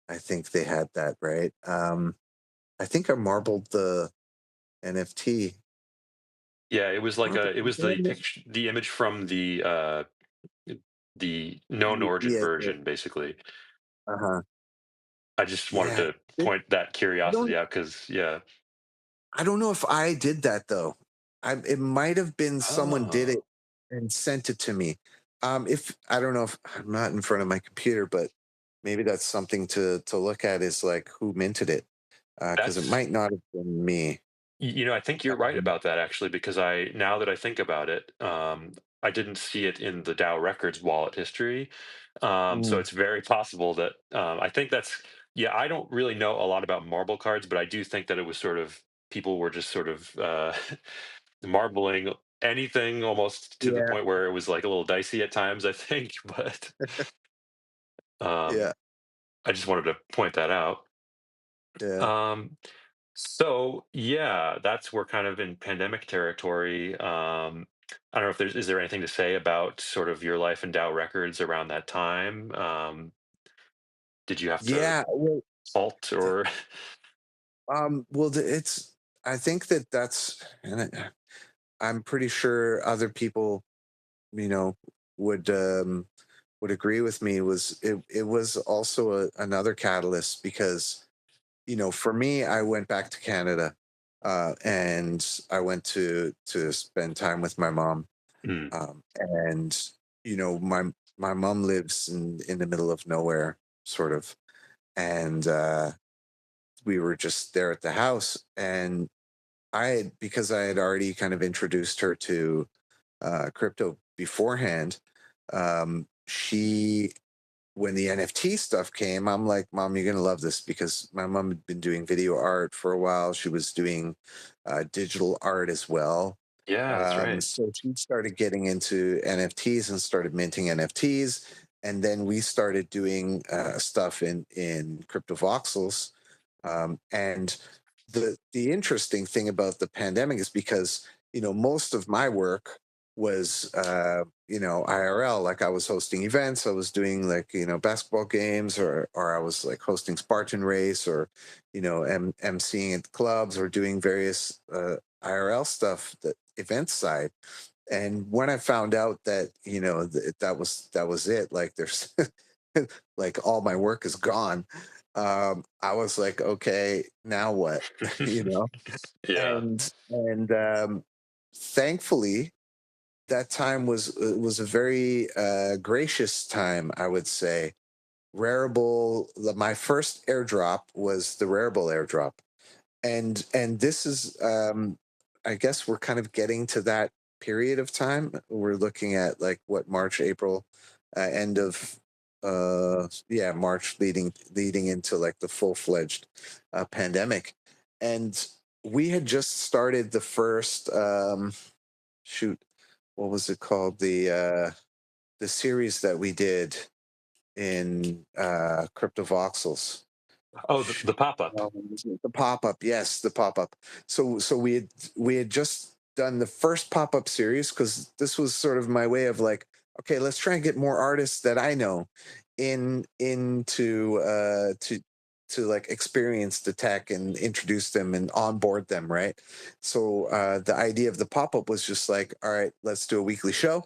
I think they had that, right? I think I marbled the NFT. Yeah, it was like Marble. it was the picture, the image from the known origin Yeah. version, basically. Uh-huh. I just wanted Yeah. to point that I curiosity don't out because, yeah. I don't know if I did that though. It might have been someone did it Oh, and sent it to me. If I don't know if I'm not in front of my computer, but maybe that's something to look at is like who minted it, because it that's might not have been me. I think you're right Um, about that actually, because now that I think about it, I didn't see it in the DAO Records wallet history. So mm, it's very possible that I think that's yeah. I don't really know a lot about marble cards, but I do think that it was sort of people were just sort of marbling anything almost to the yeah, point where it was like a little dicey at times. I think, but um, yeah, I just wanted to point that out. yeah, Um, so yeah, that's we're kind of in pandemic territory. I don't know if is there anything to say about sort of your life in Dow Records around that time? Did you have to yeah. Well, halt th- or it's. I think that's, and I'm pretty sure other people, you know, would would agree with me. It was also another catalyst because for me, I went back to Canada, and I went to spend time with my mom, Mm, and my mom lives in the middle of nowhere, sort of, and we were just there at the house, and because I had already kind of introduced her to crypto beforehand. She When the NFT stuff came, I'm like, Mom, you're gonna love this, because my mom had been doing video art for a while. She was doing digital art as well. yeah, that's right. So she started getting into NFTs and started minting NFTs, and then we started doing stuff in cryptovoxels. And the interesting thing about the pandemic is because most of my work was IRL. Like, I was hosting events, I was doing like basketball games, or I was like hosting Spartan race, or emceeing at clubs, or doing various IRL stuff, the event side. And when I found out that that was it, like there's like all my work is gone, I was like, okay, now what? you know Yeah. and thankfully that time was a very gracious time, I would say. My first airdrop was the Rarible airdrop, and this is, I guess we're kind of getting to that period of time. We're looking at like what, March, April, end of yeah, March, leading into like the full-fledged pandemic. And we had just started the first, shoot, what was it called, the series that we did in cryptovoxels. Oh, the pop up. The pop up, yes, the pop up. So we had just done the first pop up series, because this was sort of my way of like, okay, let's try and get more artists that I know into to like experience the tech and introduce them and onboard them, right? So the idea of the pop up was just like, all right, let's do a weekly show.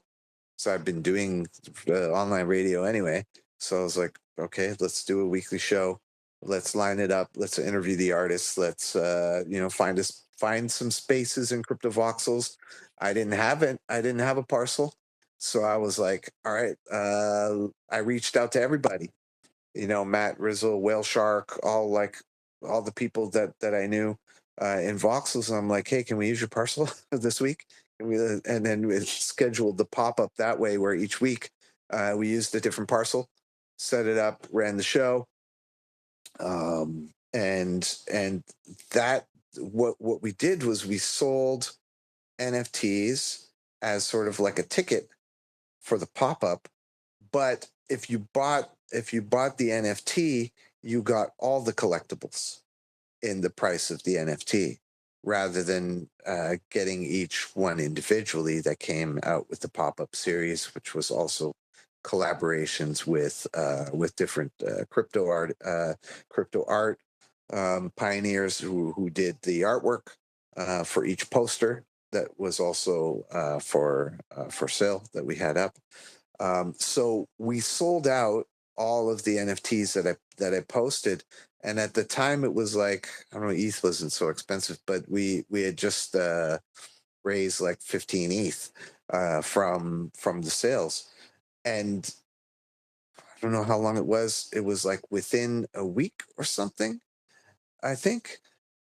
So I've been doing online radio anyway. So I was like, okay, let's do a weekly show. Let's line it up. Let's interview the artists. Let's find some spaces in cryptovoxels. I didn't have it. I didn't have a parcel. So I was like, all right. I reached out to everybody. Matt Rizzle, Whale Shark, all the people that I knew. in voxels. I'm like, hey, can we use your parcel this week? And then we scheduled the pop up that way, where each week we used a different parcel, set it up, ran the show, and that what we did was we sold NFTs as sort of like a ticket for the pop up. But if you bought the NFT, you got all the collectibles in the price of the NFT, rather than getting each one individually that came out with the pop up series, which was also collaborations with different crypto art pioneers who did the artwork for each poster that was also for sale that we had up. So we sold out all of the NFTs that I posted, and at the time it was like, I don't know, ETH wasn't so expensive, but we had just raised like 15 ETH from the sales, and I don't know how long it was. It was like within a week or something, I think.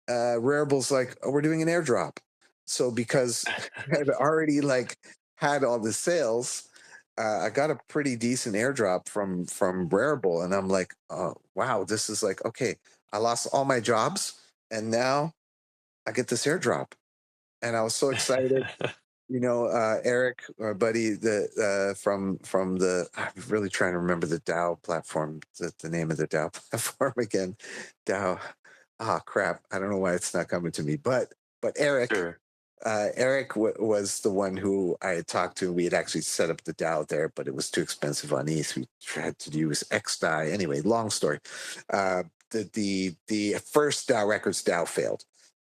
Rareable's like, oh, we're doing an airdrop. So because I had already like had all the sales, I got a pretty decent airdrop from Rarible, and I'm like, oh, wow, this is like, okay. I lost all my jobs, and now I get this airdrop, and I was so excited. Eric, our buddy, from the, I'm really trying to remember the DAO platform, the name of the DAO platform again. DAO. Ah, crap. I don't know why it's not coming to me, but Eric, Sure. was the one who I had talked to. We had actually set up the DAO there, but it was too expensive on ETH. We tried to use XDAI. Anyway, long story. The first DAO Records DAO failed,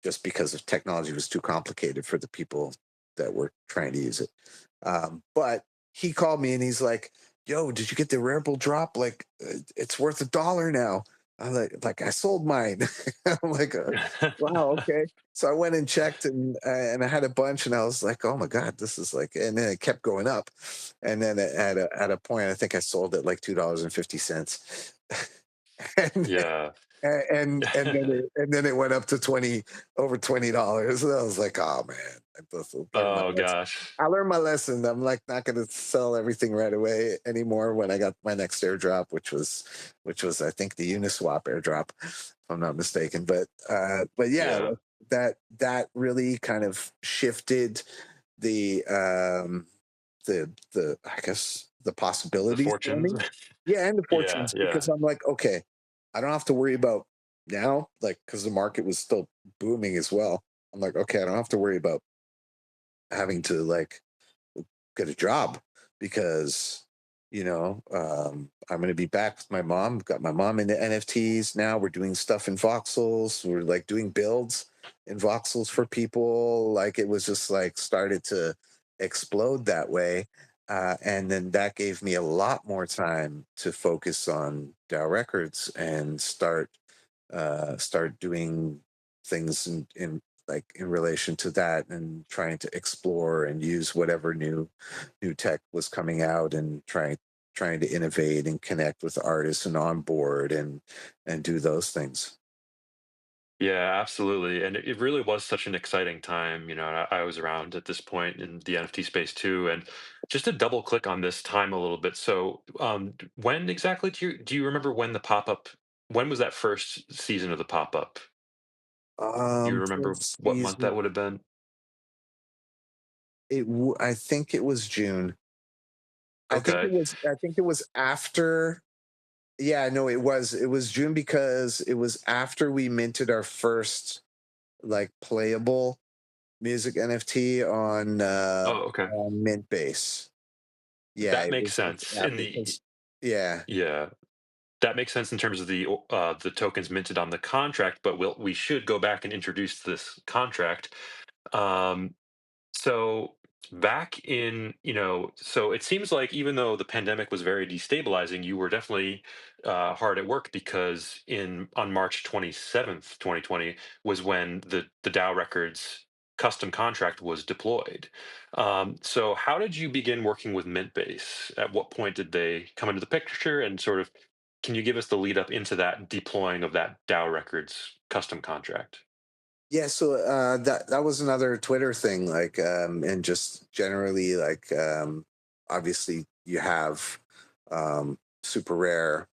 just because of technology was too complicated for the people that were trying to use it. But he called me and he's like, "Yo, did you get the Rarible drop? Like, it's worth $1 now." I'm like I sold mine. I'm like, wow, okay. So I went and checked, and I had a bunch, and I was like, oh my god, this is like, and then it kept going up, and then at a point, I think I sold it like $2.50, and Yeah. and then it went up to 20, over $20. And I was like, oh man, I just learned my Oh lesson. gosh. I learned my lesson. I'm like not going to sell everything right away anymore. When I got my next airdrop, which was I think the Uniswap airdrop, if I'm not mistaken. But yeah, Yeah. like that really kind of shifted the the I guess the The possibilities for fortunes. me. Yeah, and the Yeah. fortunes, Yeah. because I'm like, okay, I don't have to worry about now, like, because the market was still booming as well. I'm like, okay, I don't have to worry about having to like get a job, because I'm going to be back with my mom. Got my mom into NFTs now. We're doing stuff in voxels. We're like doing builds in voxels for people. Like, it was just like started to explode that way. And then that gave me a lot more time to focus on DAO Records and start doing things in like in relation to that, and trying to explore and use whatever new tech was coming out, and trying to innovate and connect with artists and onboard and do those things. Yeah, absolutely. And it really was such an exciting time. And I was around at this point in the NFT space too. And just to double click on this time a little bit. So, when exactly do you remember when the pop up, when was that first season of the pop up? Do you remember First what month that season, would have been? I think it was June. I think it Okay. was I think it was after. Yeah, no, it was June, because it was after we minted our first like playable music NFT Oh, okay. on Mintbase. Yeah, That it makes was like sense. after, yeah. Yeah, that makes sense in terms of the tokens minted on the contract, but we should go back and introduce this contract. Um, So back in, so it seems like even though the pandemic was very destabilizing, you were definitely hard at work, because on March 27th, 2020 was when the Dow Records custom contract was deployed. So how did you begin working with Mintbase? At what point did they come into the picture, and sort of, can you give us the lead up into that deploying of that Dow Records custom contract? Yeah, so that was another Twitter thing, like, and just generally, like, obviously you have super rare,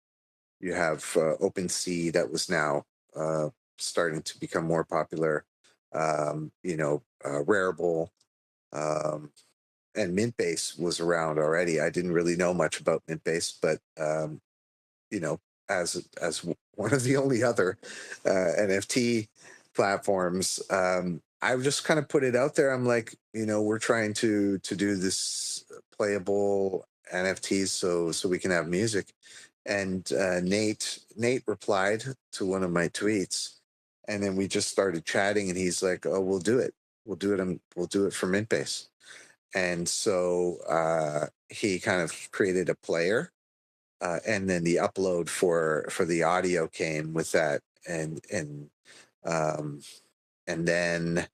you have OpenSea that was now uh, starting to become more popular, Rareable, um, and Mintbase was around already. I didn't really know much about Mintbase, but you know, as one of the only other NFT platforms, I've just kind of put it out there. I'm like, we're trying to do this playable NFTs so we can have music. And Nate replied to one of my tweets, and then we just started chatting. And he's like, "Oh, we'll do it. We'll do it. We'll do it for Mintbase." And so he kind of created a player, and then the upload for the audio came with that, um, and then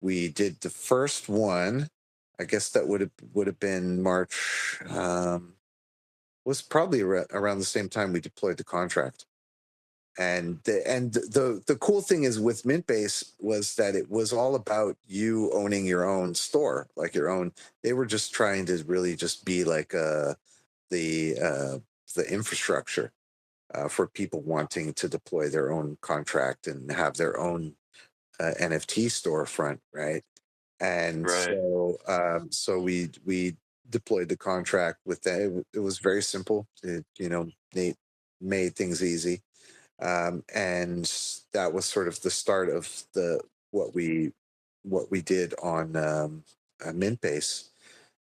we did the first one. I guess that would have been March. Was probably around the same time we deployed the contract. And the cool thing is with Mintbase was that it was all about you owning your own store, like your own. They were just trying to really just be like the uh, the infrastructure for people wanting to deploy their own contract and have their own NFT storefront, right? And Right. so we deployed the contract with that. It was very simple. Nate made things easy, and that was sort of the start of the what we what we did on Mintbase,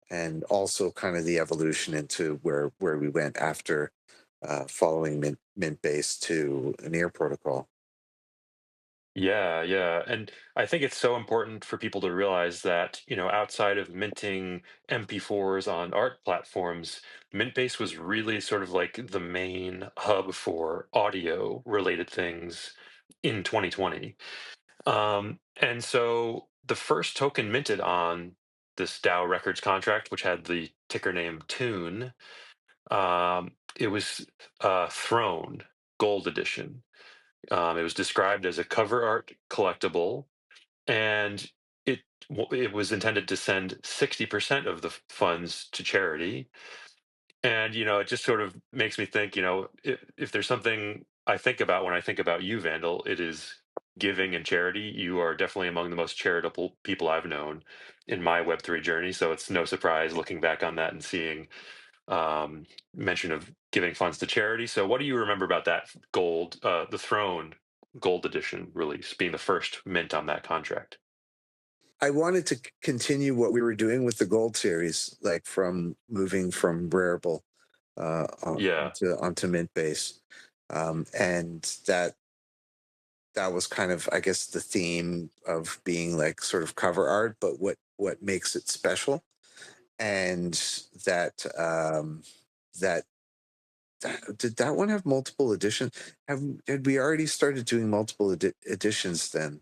and also kind of the evolution into where we went after following Mintbase to an ear protocol. Yeah, yeah. And I think it's so important for people to realize that, outside of minting MP4s on art platforms, Mintbase was really sort of like the main hub for audio related things in 2020. And so the first token minted on this DAO Records contract, which had the ticker name Tune, it was Throne Gold Edition. It was described as a cover art collectible, and it it was intended to send 60% of the funds to charity. And it just sort of makes me think, if there's something I think about when I think about you, Vandal, it is giving and charity. You are definitely among the most charitable people I've known in my Web3 journey. So it's no surprise looking back on that and seeing mention of giving funds to charity. So, what do you remember about that the Throne Gold Edition release being the first mint on that contract? I wanted to continue what we were doing with the Gold series, like from moving from Rarible Yeah, onto Mintbase, and that was kind of, I guess, the theme of being like sort of cover art, but what makes it special, and that that did that one have multiple editions? Had we already started doing multiple editions then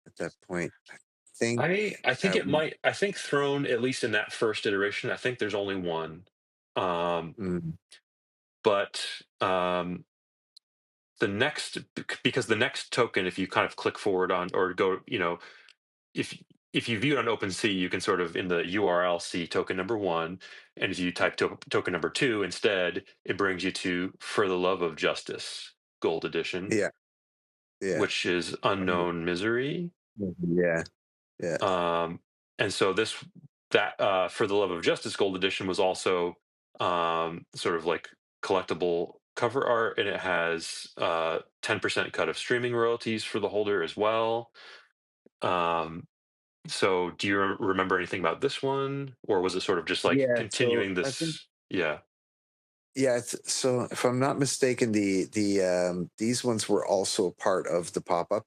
at that point? I think I think that it we. might. I think Throne, at least in that first iteration, I think there's only one. Um, Mm, but the next, because the next token, if you kind of click forward on or go, if if you view it on OpenSea, you can sort of in the URL see token number one, and if you type token number two instead, it brings you to For the Love of Justice Gold Edition, yeah, yeah, which is um, Unknown Misery. yeah, yeah, Um, and so that For the Love of Justice Gold Edition was also sort of like collectible cover art, and it has 10% cut of streaming royalties for the holder as well. Um, So, do you remember anything about this one, or was it sort of just like yeah. So continuing I think, this? Yeah, yeah. So if I'm not mistaken, these ones were also part of the pop up.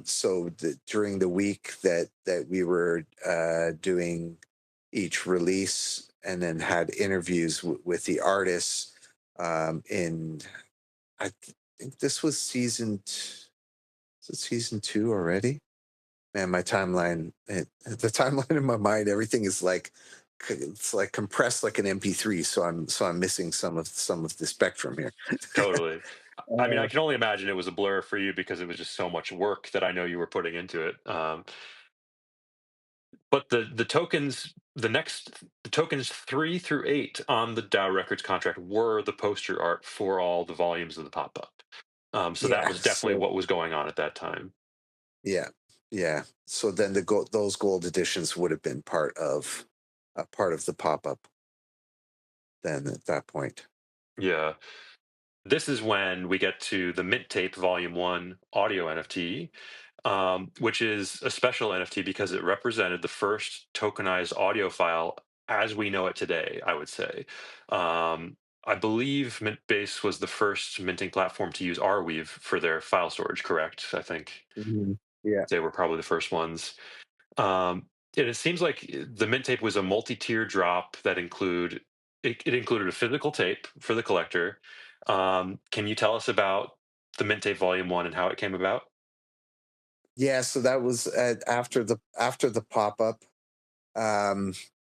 So during the week that we were doing each release, and then had interviews with the artists, in think this was is it season two already? Man, my timeline, the timeline in my mind, everything is like it's like compressed like an MP3. So I'm missing some of the spectrum here. totally. I mean, I Uh, can only imagine it was a blur for you because it was just so much work that I know you were putting into it. But the tokens, the tokens 3 through 8 on the DAO Records contract were the poster art for all the volumes of the pop up. So that yeah. was definitely So what was going on at that time. yeah, yeah. So then those gold editions would have been part of the pop up. Then at that point. Yeah. This is when we get to the Mint Tape Volume 1 audio NFT, which is a special NFT because it represented the first tokenized audio file as we know it today, I would say. I believe Mintbase was the first minting platform to use Arweave for their file storage, correct? I think Mhm. Yeah. they were probably the first ones. And it seems like the Mint Tape was a multi-tier drop that it included a physical tape for the collector. Can you tell us about the Mint Tape Volume 1 and how it came about? Yeah. So that was after the pop up, um,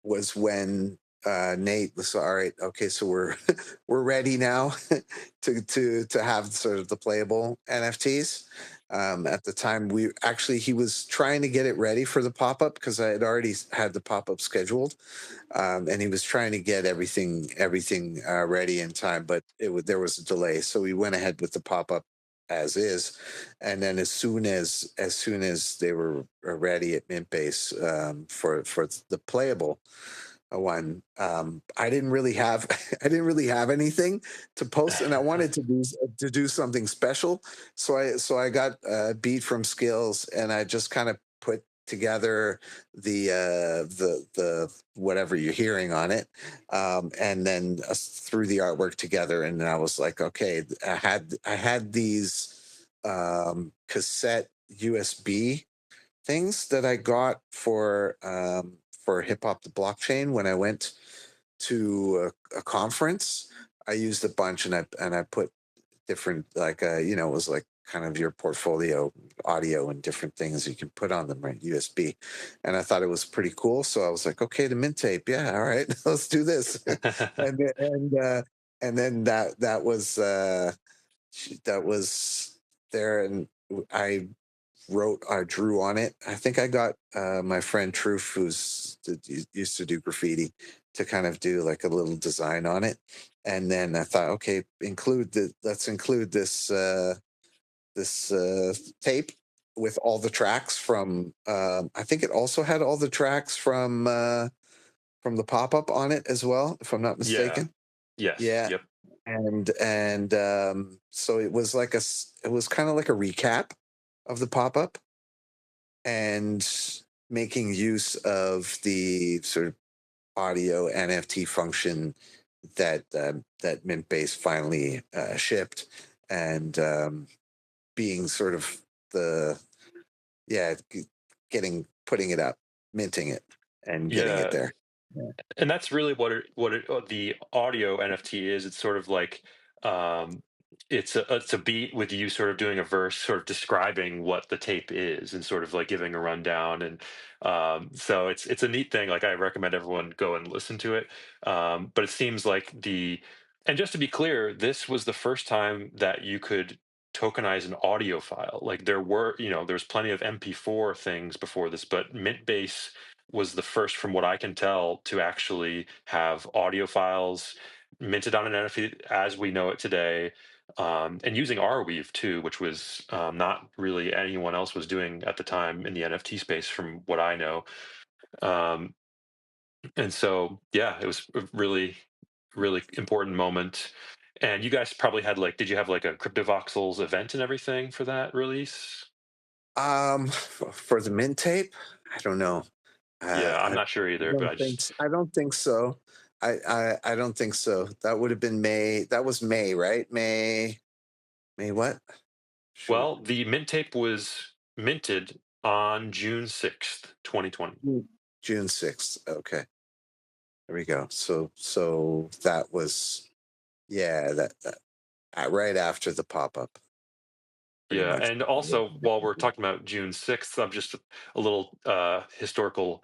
was when Nate was all right. Okay, so we're we're ready now to have sort of the playable NFTs. At the time, we actually he was trying to get it ready for the pop up because I had already had the pop up scheduled, and he was trying to get everything ready in time, but there was a delay, so we went ahead with the pop up as is, and then as soon as they were ready at Mintbase for the playable one, I didn't really have I didn't really have anything to post, and I wanted to do something special, so I got beat from Skills, and I just kind of put together the whatever you're hearing on it, and then threw the artwork together, and I was like, okay, I had these cassette USB things that I got for Hip Hop the Blockchain when I went to a conference. I used a bunch, and I put different, like, it was like kind of your portfolio audio and different things you can put on them, right? USB, and I thought it was pretty cool. So I was like, okay, the Mint Tape, yeah, all right, let's do this, and then that was there, and I drew on it. I think I got my friend Truth, used to do graffiti, to kind of do like a little design on it. And then I thought, okay, let's include this tape with all the tracks from. I think it also had all the tracks from the pop up on it as well, if I'm not Yeah. mistaken. Yes. Yeah, Yep. and so it was it was kind of like a recap of the pop up, and making use of the sort of audio NFT function that Mintbase finally shipped, and being sort of the yeah getting putting it up, minting it, and getting it Yeah. there. Yeah. And that's really the audio NFT is. It's sort of like um, it's a beat with you sort of doing a verse, sort of describing what the tape is, and sort of like giving a rundown. And so it's a neat thing. Like I recommend everyone go and listen to it. But it seems like and just to be clear, this was the first time that you could tokenize an audio file. Like there's plenty of MP4 things before this, but Mintbase was the first, from what I can tell, to actually have audio files minted on an NFT as we know it today, and using Arweave too, which was not really anyone else was doing at the time in the NFT space, from what I know. Um, and so, yeah, it was a really, really important moment. And you guys probably had did you have like a CryptoVoxels event and everything for that release? For the Mint Tape, I don't know. Yeah, I'm I not sure either, but I just I don't think so. I don't think so. That would have been May. That was May, right? May what? Shoot. Well, the mint tape was minted on June 6th, 2020. June 6th. Okay. There we go. So that was, yeah, right after the pop up, pretty Yeah, much. and also while we're talking about June 6th, I'm just a little historical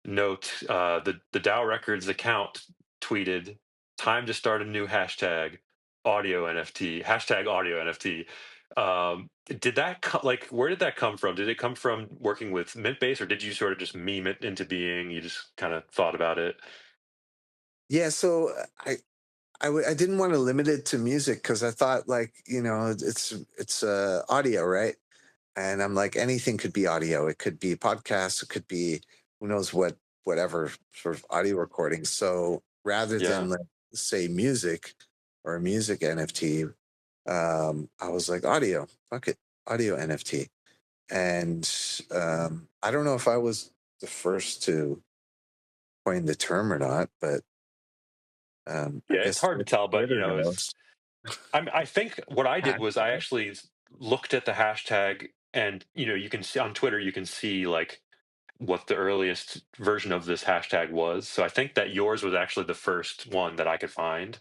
note. The DAO Records account tweeted, "Time to start a new hashtag." audio NFT, hashtag audio NFT. Did that like where did that come from? Did it come from working with Mintbase, or did you sort of just meme it into being? You just kind of thought about it. Yeah, so I didn't want to limit it to music because I thought like it's audio, right? And I'm like anything could be audio. It could be podcasts. It could be who knows what, whatever sort of audio recording. So rather Yeah. than like say music or a music NFT, I was like audio. Fuck it, audio NFT. And I don't know if I was the first to coin the term or not, but I Yeah, it's guess hard to tell, but Twitter knows. I think what I did was I Hashtag. actually looked at the hashtag, and you can see on Twitter, you can see like what the earliest version of this hashtag was. So I think that yours was actually the first one that I could find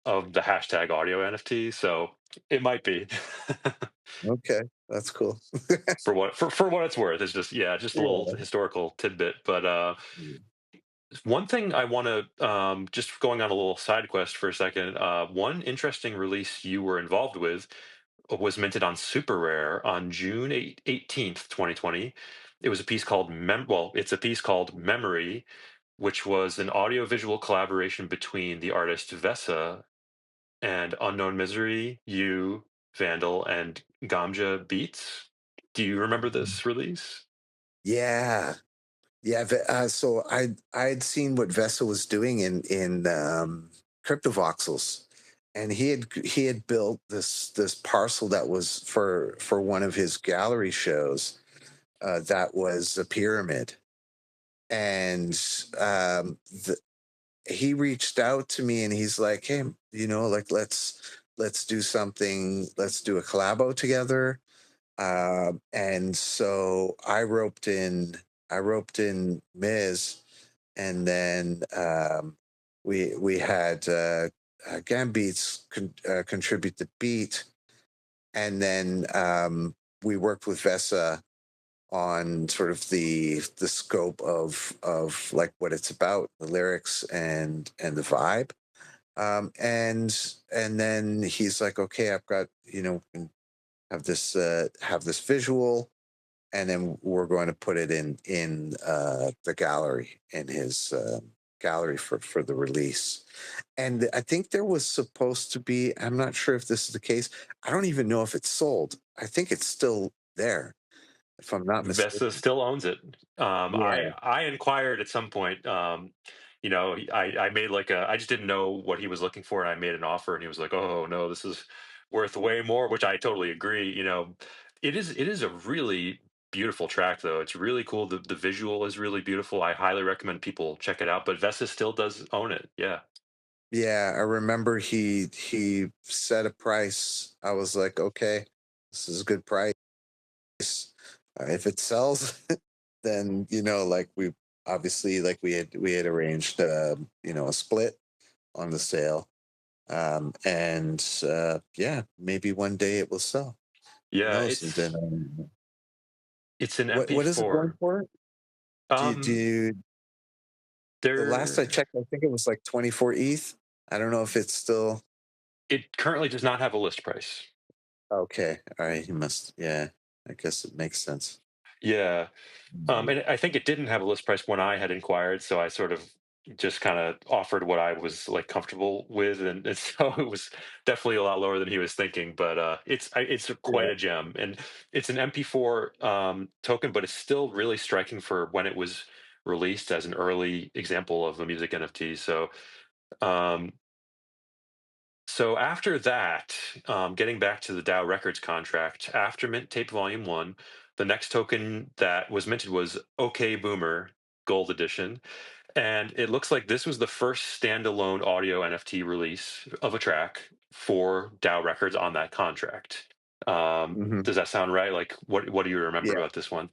of the hashtag audio NFT. So it might be Okay, that's cool. for what it's worth. It's just, yeah, just a little Yeah. historical tidbit. But one thing I want to just going on a little side quest for a second. One interesting release you were involved with was minted on Super Rare on June 18th, 2020. It was a piece called it's a piece called Memory, which was an audiovisual collaboration between the artist Vesa and Unknown Misery, You, Vandal, and Gamja Beats. Do you remember this release? Yeah, yeah. So I'd seen what Vesa was doing in cryptovoxels, and he had built this parcel that was for one of his gallery shows. That was a pyramid, and the, he reached out to me and he's like, "Hey, like let's do something. Let's do a collabo together." And so I roped in Miz, and then we had Gambeats contribute the beat, and then we worked with Vesa on sort of the scope of like what it's about, the lyrics and the vibe. And then he's like, okay, I've got have this visual, and then we're going to put it in the gallery in his gallery for the release. And I think there was supposed to be. I'm not sure if this is the case. I don't even know if it's sold. I think it's still there, if I'm not Vesta mistaken. still owns it. Yeah, I inquired at some point. I made like I just didn't know what he was looking for, and I made an offer, and he was like, "Oh no, this is worth way more," which I totally agree. It is a really beautiful track, though. It's really cool. The visual is really beautiful. I highly recommend people check it out. But Vesta still does own it. Yeah. yeah. I remember he set a price. I was like, okay, this is a good price. If it sells, then like we obviously like we had arranged a split on the sale. And yeah, maybe one day it will sell. Who Yeah, knows? And then it's an what is it going MP4. for? Do Um, you, the last I there checked, I think it was like 24 ETH. I don't know if it's still it currently does not have a list price. okay. All right, he must. Yeah, I guess it makes sense. Yeah. Mhm. And I think it didn't have a list price when I had inquired, so I sort of just kind of offered what I was like comfortable with, and so it was definitely a lot lower than he was thinking. But it's quite Yeah. a gem, and it's an MP4 token, but it's still really striking for when it was released as an early example of a music NFT. Um, so after that, getting back to the DAOrecords contract, after Mint Tape Volume 1, the next token that was minted was OK Boomer Gold Edition. And it looks like this was the first standalone audio NFT release of a track for DAOrecords on that contract. Hmm. Does that sound right? Like, what do you remember Yeah. about this one?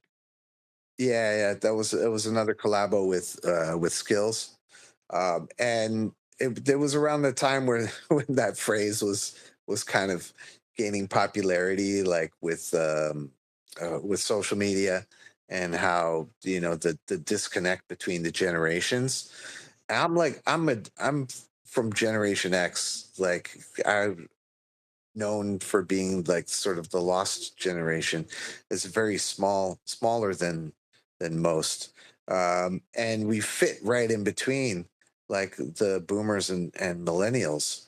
Yeah. Yeah. That was it. Was another collabo with Skills, and it was around the time where when that phrase was kind of gaining popularity, like with social media, and how the disconnect between the generations. I'm like I'm from Generation X. Like known for being like sort of the lost generation. It's very smaller than most, and we fit right in between like the boomers and millennials.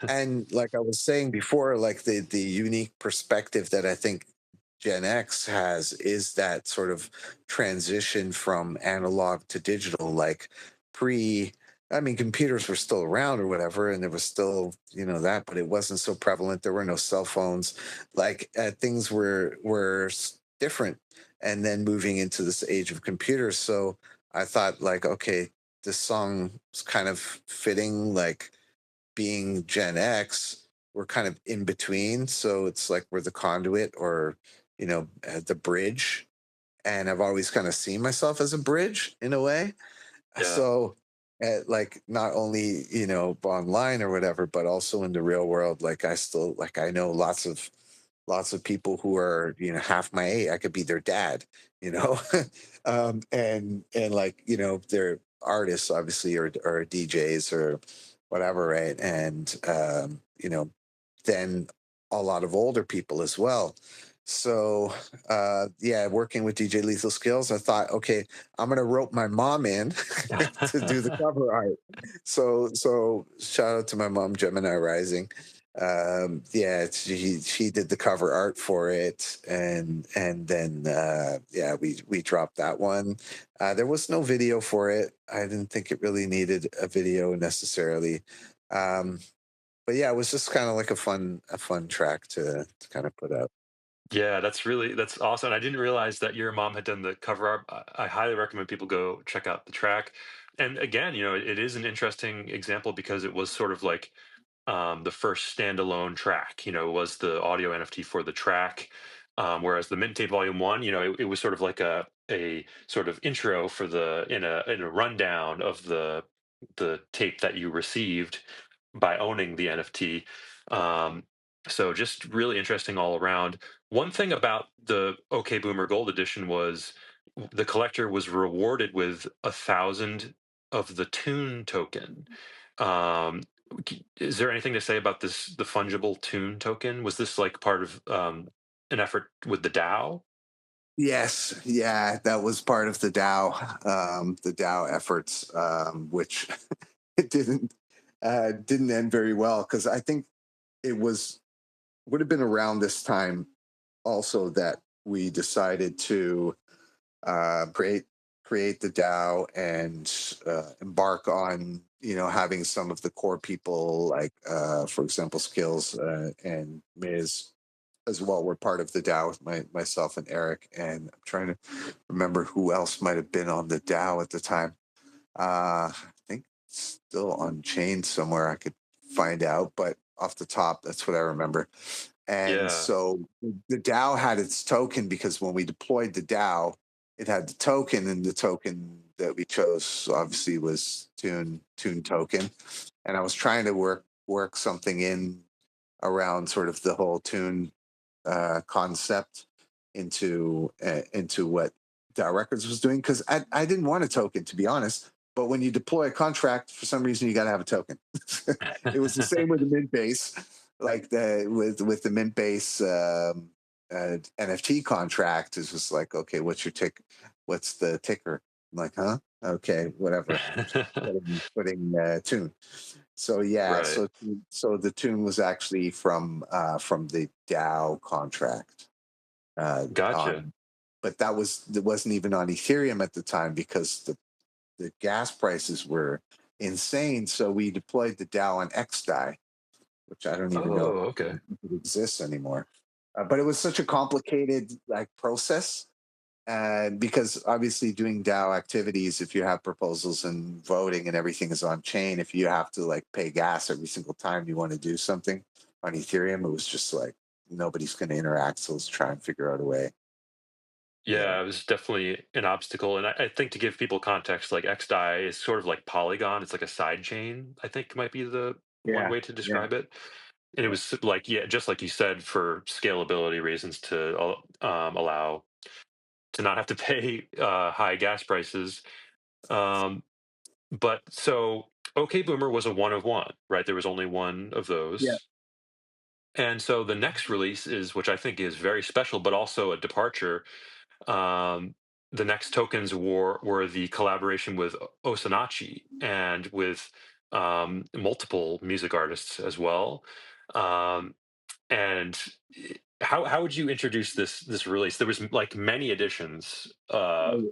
And like I was saying before, like the unique perspective that I think Gen X has is that sort of transition from analog to digital, like pre. I mean, computers were still around or whatever, and there was still, that, but it wasn't so prevalent. There were no cell phones. Like things were different, and then moving into this age of computers. So I thought, like, okay, this song was kind of fitting, like being Gen X, we're kind of in between. So it's like we're the conduit or, the bridge. And I've always kind of seen myself as a bridge in a way. Yeah. So, like, not only, online or whatever, but also in the real world, like, I know lots of people who are, half my age. I could be their dad, you know, and like, they're artists, obviously, or DJs or whatever, right? And then a lot of older people as well. So yeah, working with DJ Lethal Skills, I thought, okay, I'm gonna rope my mom in to do the cover art. So shout out to my mom, Gemini Rising. Yeah, she did the cover art for it, and then yeah, we dropped that one. There was no video for it. I didn't think it really needed a video necessarily. Um, but yeah, it was just kind of like a fun track to kind of put out. Yeah, that's awesome. I didn't realize that your mom had done the cover art. I highly recommend people go check out the track. And again, it is an interesting example because it was sort of like the first standalone track. It was the audio NFT for the track, whereas the Mint Tape Volume One, it was sort of like a sort of intro for the in a rundown of the tape that you received by owning the NFT. Um, so just really interesting all around. One thing about the OK Boomer Gold Edition was the collector was rewarded with 1,000 of the Tune token. Um, is there anything to say about the fungible Tune token? Was this like part of an effort with the DAO? Yes, yeah, that was part of the DAO efforts, which it didn't end very well because I think it would have been around this time also that we decided to create the DAO and embark on having some of the core people like for example Skills and Miz as well were part of the DAO with myself and Eric, and I'm trying to remember who else might have been on the DAO at the time. I think it's still on chain somewhere. I could find out, but off the top, that's what I remember. And Yeah, so the DAO had its token because when we deployed the DAO, it had the token, and the token that we chose obviously was Tune token. And I was trying to work something in around sort of the whole Tune concept into what DAOrecords was doing because I didn't want a token, to be honest. But when you deploy a contract, for some reason you got to have a token. It was the same with the mint base, like with the mint base NFT contract. Is just like, okay, what's your tick? What's the ticker? I'm like, huh? Okay, whatever. Putting tune. So yeah, right. so the tune was actually from the DAO contract Gotcha. on, but that wasn't even on Ethereum at the time because the gas prices were insane. So we deployed the DAO on XDAI, which I don't even know Oh, okay. if it exists anymore. But it was such a complicated like process because obviously doing DAO activities, if you have proposals and voting and everything is on chain, if you have to like pay gas every single time you want to do something on Ethereum, it was just like nobody's going to interact. So let's try and figure out a way. Yeah. Yeah, it was definitely an obstacle, and I think to give people context, like XDAI is sort of like Polygon. It's like a side chain. I think might be the one Yeah. way to Yeah. describe it. And it Yeah. was like, yeah, just like you said, for scalability reasons to allow to not have to pay high gas prices. Um, but so OK Boomer was a one of one, right? There was only one of Yeah. those. And so the next release is, which I think is very special, but also a departure. Um, the next tokens were the collaboration with Osanachi and with multiple music artists as well. Um, and how would you introduce this release? There was like many editions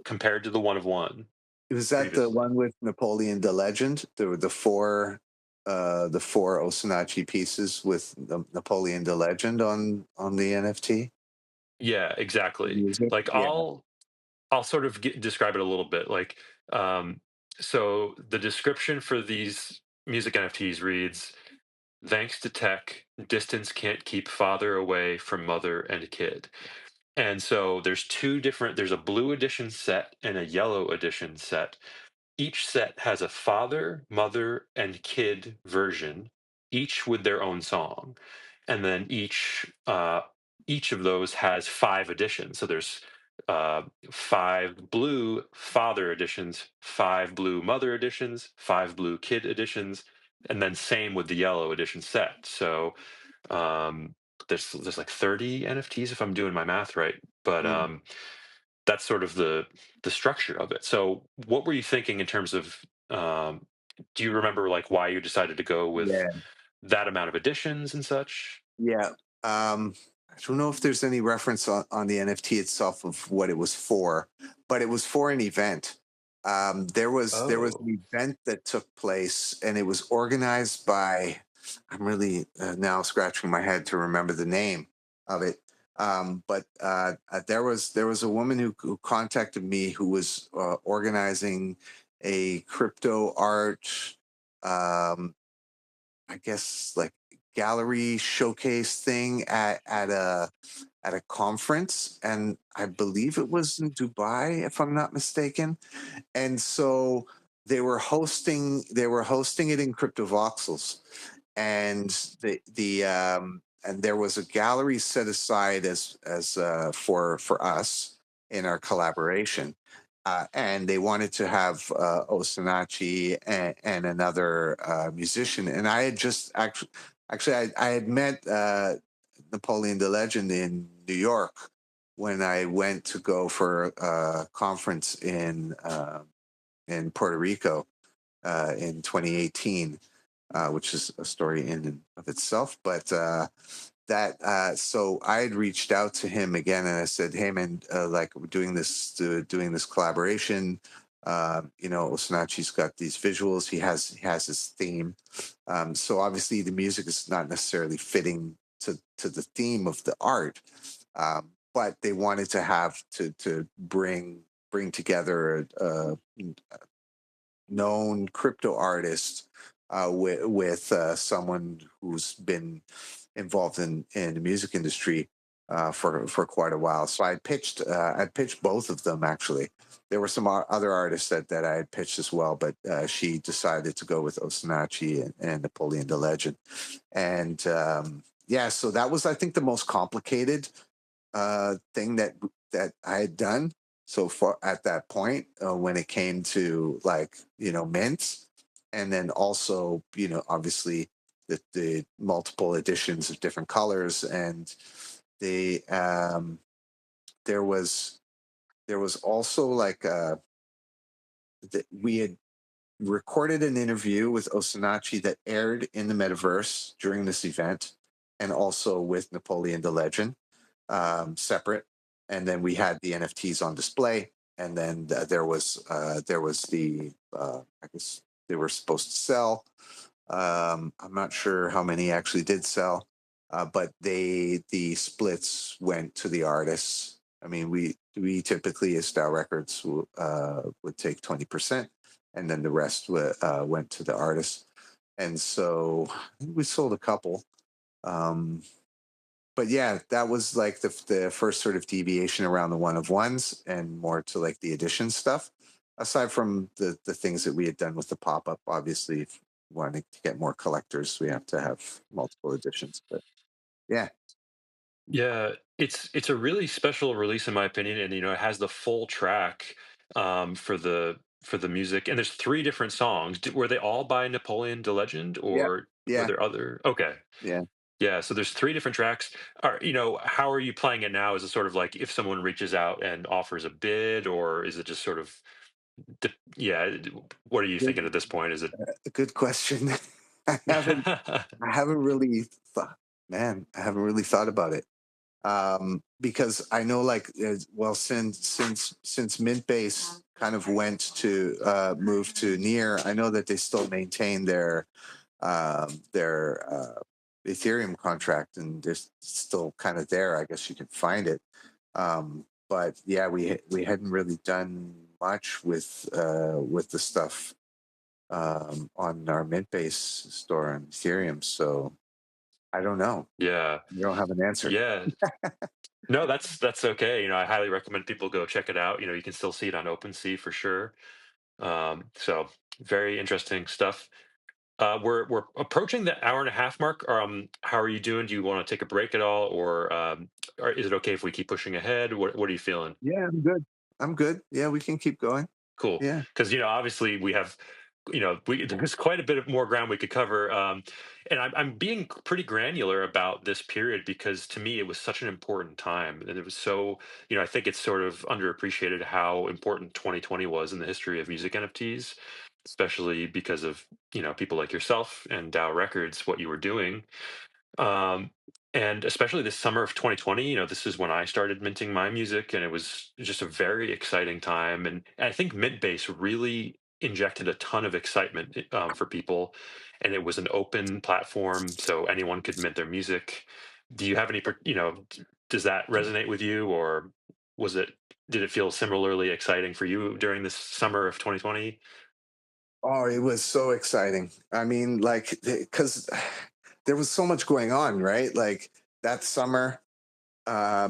compared to the one of one Was that the previously. one with Napoleon the Legend? There were the four Osinachi pieces with Napoleon the Legend on the NFT Yeah, exactly. music. Like Yeah, I'll sort of describe it a little bit. Like, um, so the description for these music NFTs reads: "Thanks to tech, distance can't keep father away from mother and kid." And so there's two different. There's a blue edition set and a yellow edition set. Each set has a father, mother, and kid version, each with their own song, and then each of those has five editions. So there's five blue father editions, five blue mother editions, five blue kid editions, and then same with the yellow edition set. So um, there's like 30 NFTs if I'm doing my math right, but mm, that's sort of the structure of it. So what were you thinking in terms of um, do you remember like why you decided to go with yeah, that amount of editions and such? yeah. I don't know if there's any reference on the NFT itself of what it was for, but it was for an event. There was Oh. an event that took place, and it was organized by. I'm really now scratching my head to remember the name of it. But there was a woman who contacted me who was organizing a crypto art. Um, I guess like gallery showcase thing at a conference, and I believe it was in Dubai, if I'm not mistaken. And so they were hosting it in CryptoVoxels, and and there was a gallery set aside as for us in our collaboration. And they wanted to have Osinachi and another musician. And I had just actually I had met Napoleon the Legend in New York when I went to go for a conference in Puerto Rico in 2018, which is a story in and of itself. But that so I had reached out to him again, and I said, "Hey, man, like we're doing this collaboration. Osinachi's got these visuals. He has his theme. So obviously, the music is not necessarily fitting to the theme of the art, but they wanted to have to bring together a known crypto artist with someone who's been involved in the music industry for quite a while. So I pitched both of them actually. There were some other artists that I had pitched as well, but she decided to go with Osinachi and Napoleon the Legend. And yeah, so that was I think the most complicated thing that I had done so far at that point when it came to like mints, and then also obviously the multiple editions of different colors, and the there was also like we had recorded an interview with Osinachi that aired in the metaverse during this event, and also with Napoleon the Legend separate. And then we had the NFTs on display, and then there was the I guess they were supposed to sell. I'm not sure how many actually did sell, but the splits went to the artists. I mean, we typically as DAOrecords would take 20%, and then the rest went to the artists. And so I think we sold a couple. Um, but yeah, that was like the first sort of deviation around the one of ones and more to like the edition stuff. Aside from the things that we had done with the pop up, obviously, if wanting to get more collectors, we have to have multiple editions. But yeah, Yeah, it's a really special release in my opinion, and it has the full track for the music, and there's three different songs. Were they all by Napoleon the Legend, yeah, or were yeah, there other? Okay, yeah. Yeah, so there's 3 different tracks. How are you playing it now? Is it sort of like if someone reaches out and offers a bid, or is it just sort of yeah, what are you Good, thinking at this point? Is it good question. I haven't I haven't really thought, man, I haven't really thought about it. Because I know, like, well, since Mintbase kind of went to move to Near, I know that they still maintain their Ethereum contract, and they're still kind of there. I guess you can find it. But yeah, we hadn't really done much with the stuff on our Mintbase store on Ethereum. So I don't know. yeah. I don't have an answer. Yeah. No, that's okay. I highly recommend people go check it out. You can still see it on OpenSea for sure. So very interesting stuff. We're approaching the hour and a half mark. How are you doing? Do you want to take a break at all, or is it okay if we keep pushing ahead? What are you feeling? Yeah, I'm good. I'm good. Yeah, we can keep going. Cool, Yeah. because obviously we have, there's quite a bit of more ground we could cover, and I'm being pretty granular about this period because to me it was such an important time, and it was so, I think it's sort of underappreciated how important 2020 was in the history of music NFTs, especially because of people like yourself and DAO Records, what you were doing. Um, and especially this summer of 2020, this is when I started minting my music, and it was just a very exciting time. And I think Mintbase really injected a ton of excitement for people, and it was an open platform, so anyone could mint their music. Do you have any, does that resonate with you, or was it, did it feel similarly exciting for you during this summer of 2020? Oh, it was so exciting. I mean, like, because there was so much going on, right? Like that summer, I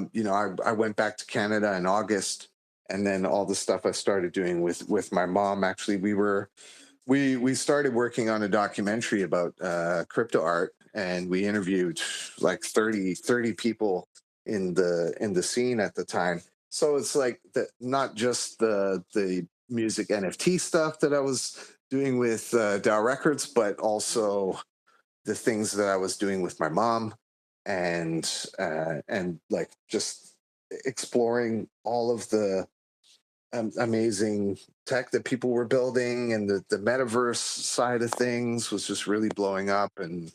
went back to Canada in August, and then all the stuff I started doing with my mom. Actually, we started working on a documentary about crypto art, and we interviewed like 30 people in the scene at the time. So it's like not just the music NFT stuff that I was doing with DAO Records, but also the things that I was doing with my mom, and like just exploring all of the amazing tech that people were building, and the metaverse side of things was just really blowing up. And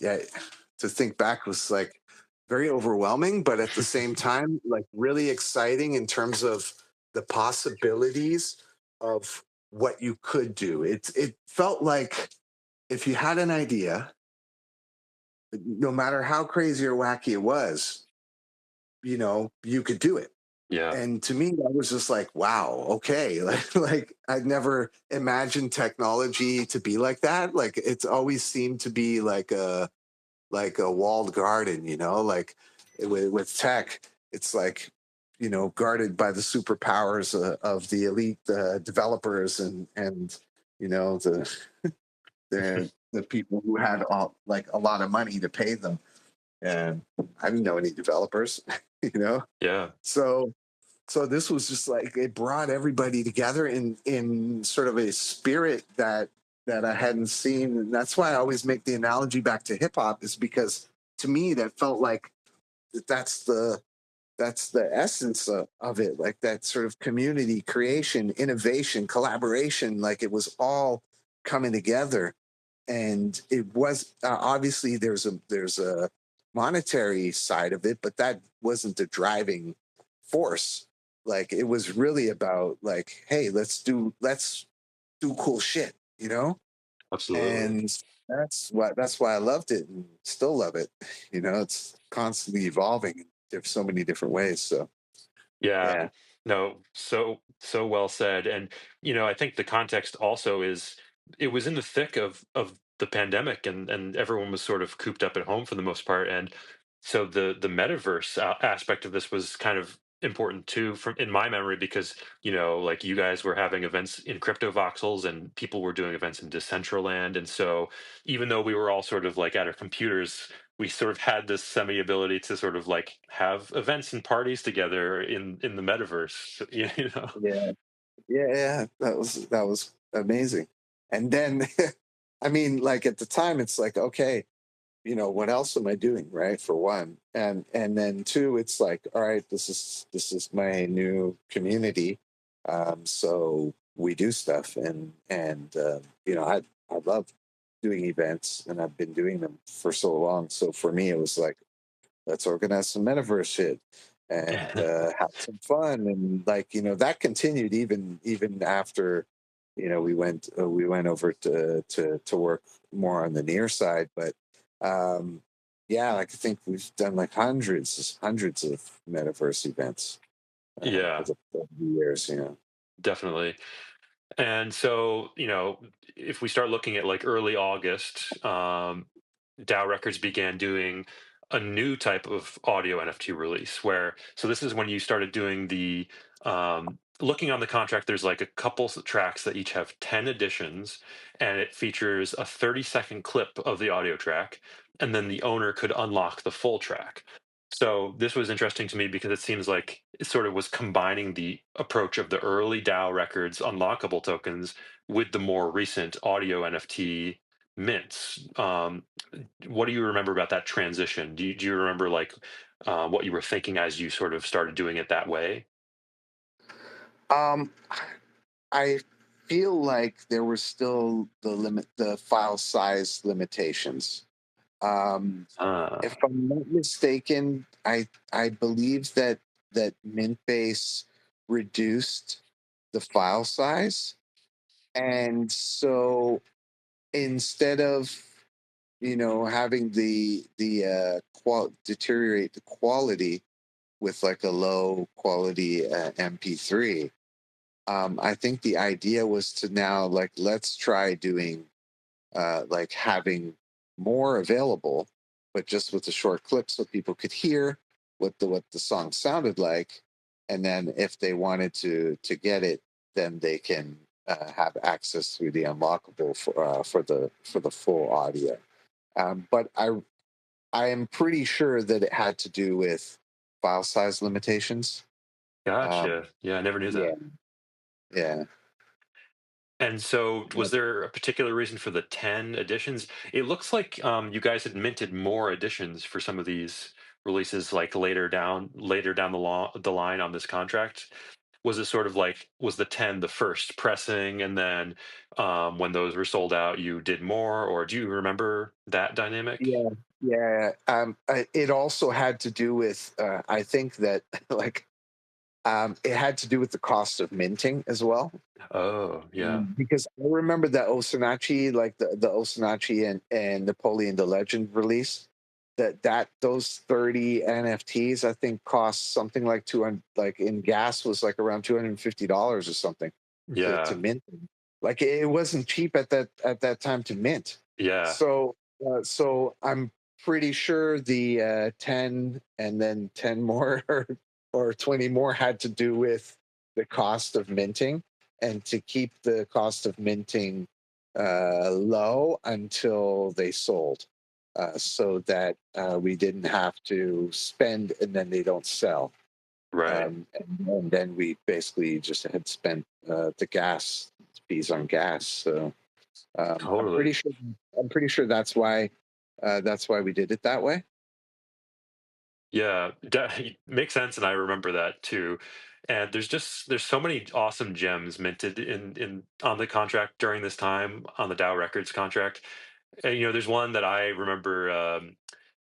yeah, to think back was like very overwhelming, but at the same time like really exciting in terms of the possibilities of what you could do. It felt like if you had an idea, no matter how crazy or wacky it was, you could do it. Yeah, And to me that was just like, wow, okay. Like I'd never imagined technology to be like that. Like it's always seemed to be like a walled garden, like with tech, it's like, guarded by the superpowers of the elite developers, and the people who had like a lot of money to pay them. And I didn't know any developers, you know yeah, so this was just like it brought everybody together in sort of a spirit that I hadn't seen. And that's why I always make the analogy back to hip hop, is because to me that felt like that's the essence of it, like that sort of community creation, innovation, collaboration, like it was all coming together. And it was obviously there's a monetary side of it, but that wasn't the driving force. Like it was really about like, hey, let's do cool shit, absolutely. and that's why I loved it and still love it. It's constantly evolving. There's so many different ways. So Yeah. yeah. No, so well said. And I think the context also is it was in the thick of the pandemic, and everyone was sort of cooped up at home for the most part. And so the metaverse aspect of this was kind of important too from in my memory because like you guys were having events in crypto voxels and people were doing events in Decentraland. And so even though we were all sort of like at our computers, we sort of had this semi ability to sort of like have events and parties together in the metaverse. Yeah. Yeah, that was amazing. And then I mean, like at the time it's like, okay, what else am I doing, right? For one, and then two, it's like, all right, this is my new community, so we do stuff, and I love doing events, and I've been doing them for so long. So for me, it was like, let's organize some metaverse shit and have some fun, and that continued even after we went over to work more on the near side. But um yeah, like I think we've done like hundreds of metaverse events Yeah, over the years, definitely. And so, if we start looking at like early August, DAO Records began doing a new type of audio NFT release where, so this is when you started doing looking on the contract, there's like a couple tracks that each have 10 editions, and it features a 30-second clip of the audio track, and then the owner could unlock the full track. So this was interesting to me because it seems like it sort of was combining the approach of the early DAO Records unlockable tokens with the more recent audio NFT mints. What do you remember about that transition? Do you remember like what you were thinking as you sort of started doing it that way? um I feel like there were still the file size limitations. If Ah, I'm not mistaken, I believe that Mintbase reduced the file size, and so instead of having the deteriorate the quality with like a low quality MP3, I think the idea was to now, like, let's try doing like having more available, but just with a short clip so people could hear what the song sounded like, and then if they wanted to get it, then they can have access through the unlockable for the full audio. But I am pretty sure that it had to do with file size limitations. Um, gotcha. Yeah, I never knew yeah, that. yeah. And so, was there a particular reason for the 10 editions? It looks like you guys had minted more editions for some of these releases, like later down the line on this contract. Was it sort of like, was the 10 the first pressing, and then when those were sold out, you did more, or do you remember that dynamic? Yeah, yeah. It also had to do with, I think that like it had to do with the cost of minting as well. Oh, yeah, Because I remember that Osinachi, like the Osinachi and Napoleon the Legend release, that those 30 NFTs I think cost something like 200, like in gas was like around $250 or something to yeah, mint them. Like it wasn't cheap at that time to mint. yeah, So I'm pretty sure the 10 and then 10 more or 20 more had to do with the cost of minting, and to keep the cost of minting low until they sold, so that we didn't have to spend and then they don't sell. right, And then we basically just had spent the gas fees on gas. So I'm pretty totally. sure that's why we did it that way. Yeah, makes sense, and I remember that too. And there's so many awesome gems minted in on the contract during this time on the Dow Records contract. And, there's one that I remember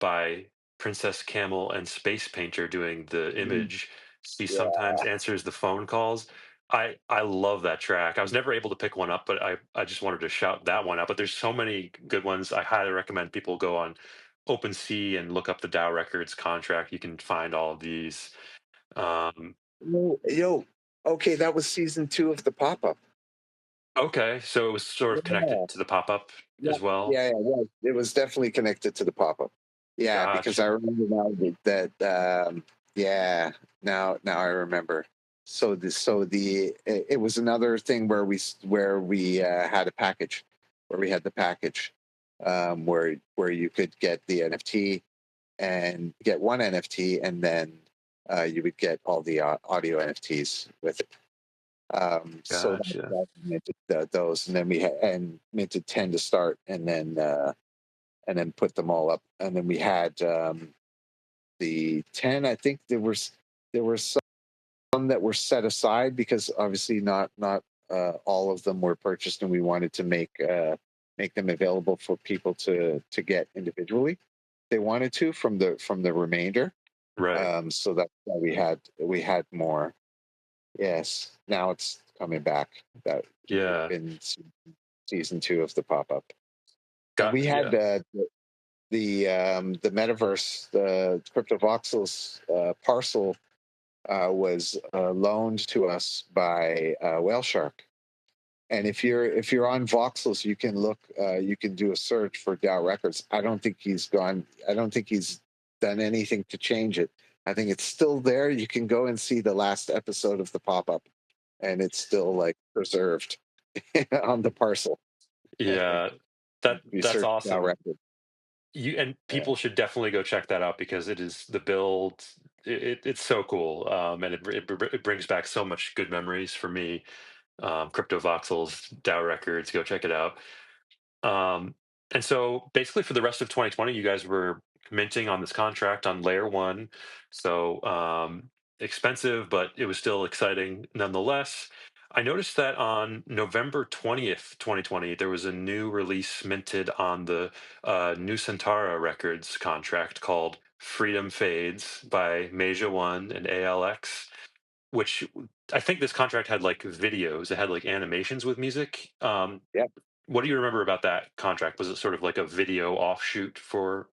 by Princess Camel and Space Painter doing the Mm, image. She yeah. sometimes answers the phone calls. I love that track. I was never able to pick one up, but I just wanted to shout that one out. But there's so many good ones. I highly recommend people go on OpenSea and look up the Dow Records contract. You can find all of these. Um, Yo, okay, that was season two of the pop up. okay, so it was sort of Yeah. connected to the pop up Yeah, as well. yeah, yeah. It was definitely connected to the pop up. Yeah, because I Gotcha. remember now that yeah, now I remember. So it was another thing where we had a package, where we had the package, where you could get the NFT and get one NFT, and then you would get all the audio NFTs with it. So Gotcha. that minted those, and then we had and minted 10 to start, and then and then put them all up. And then we had the 10. I think there were some that were set aside because obviously not all of them were purchased, and we wanted to make them available for people to get individually. They wanted to from the remainder. Right. So that's why we had more. Yes, now it's coming back. That we've Yeah. been season two of the pop up, and we had Yeah. the metaverse, the crypto voxels parcel was loaned to us by Whale Shark. And if you're on Voxels, you can look, you can do a search for Dow Records. I don't think he's gone. I don't think he's done anything to change it. I think it's still there. You can go and see the last episode of the pop up, and it's still like preserved on the parcel. I think Yeah. if you That's search Dow awesome. Records. And Yeah. people should definitely go check that out because it is the build. It's so cool, and it brings back so much good memories for me. Crypto voxels, DAO records, go check it out. Um, and so basically for the rest of 2020, you guys were minting on this contract on layer one. So expensive, but it was still exciting nonetheless. I noticed that on November 20th, 2020, there was a new release minted on the New Centara Records contract called Freedom Fades by Meja One and ALX, which I think this contract had like videos, it had like animations with music. Yeah. What do you remember about that contract? Was it sort of like a video offshoot for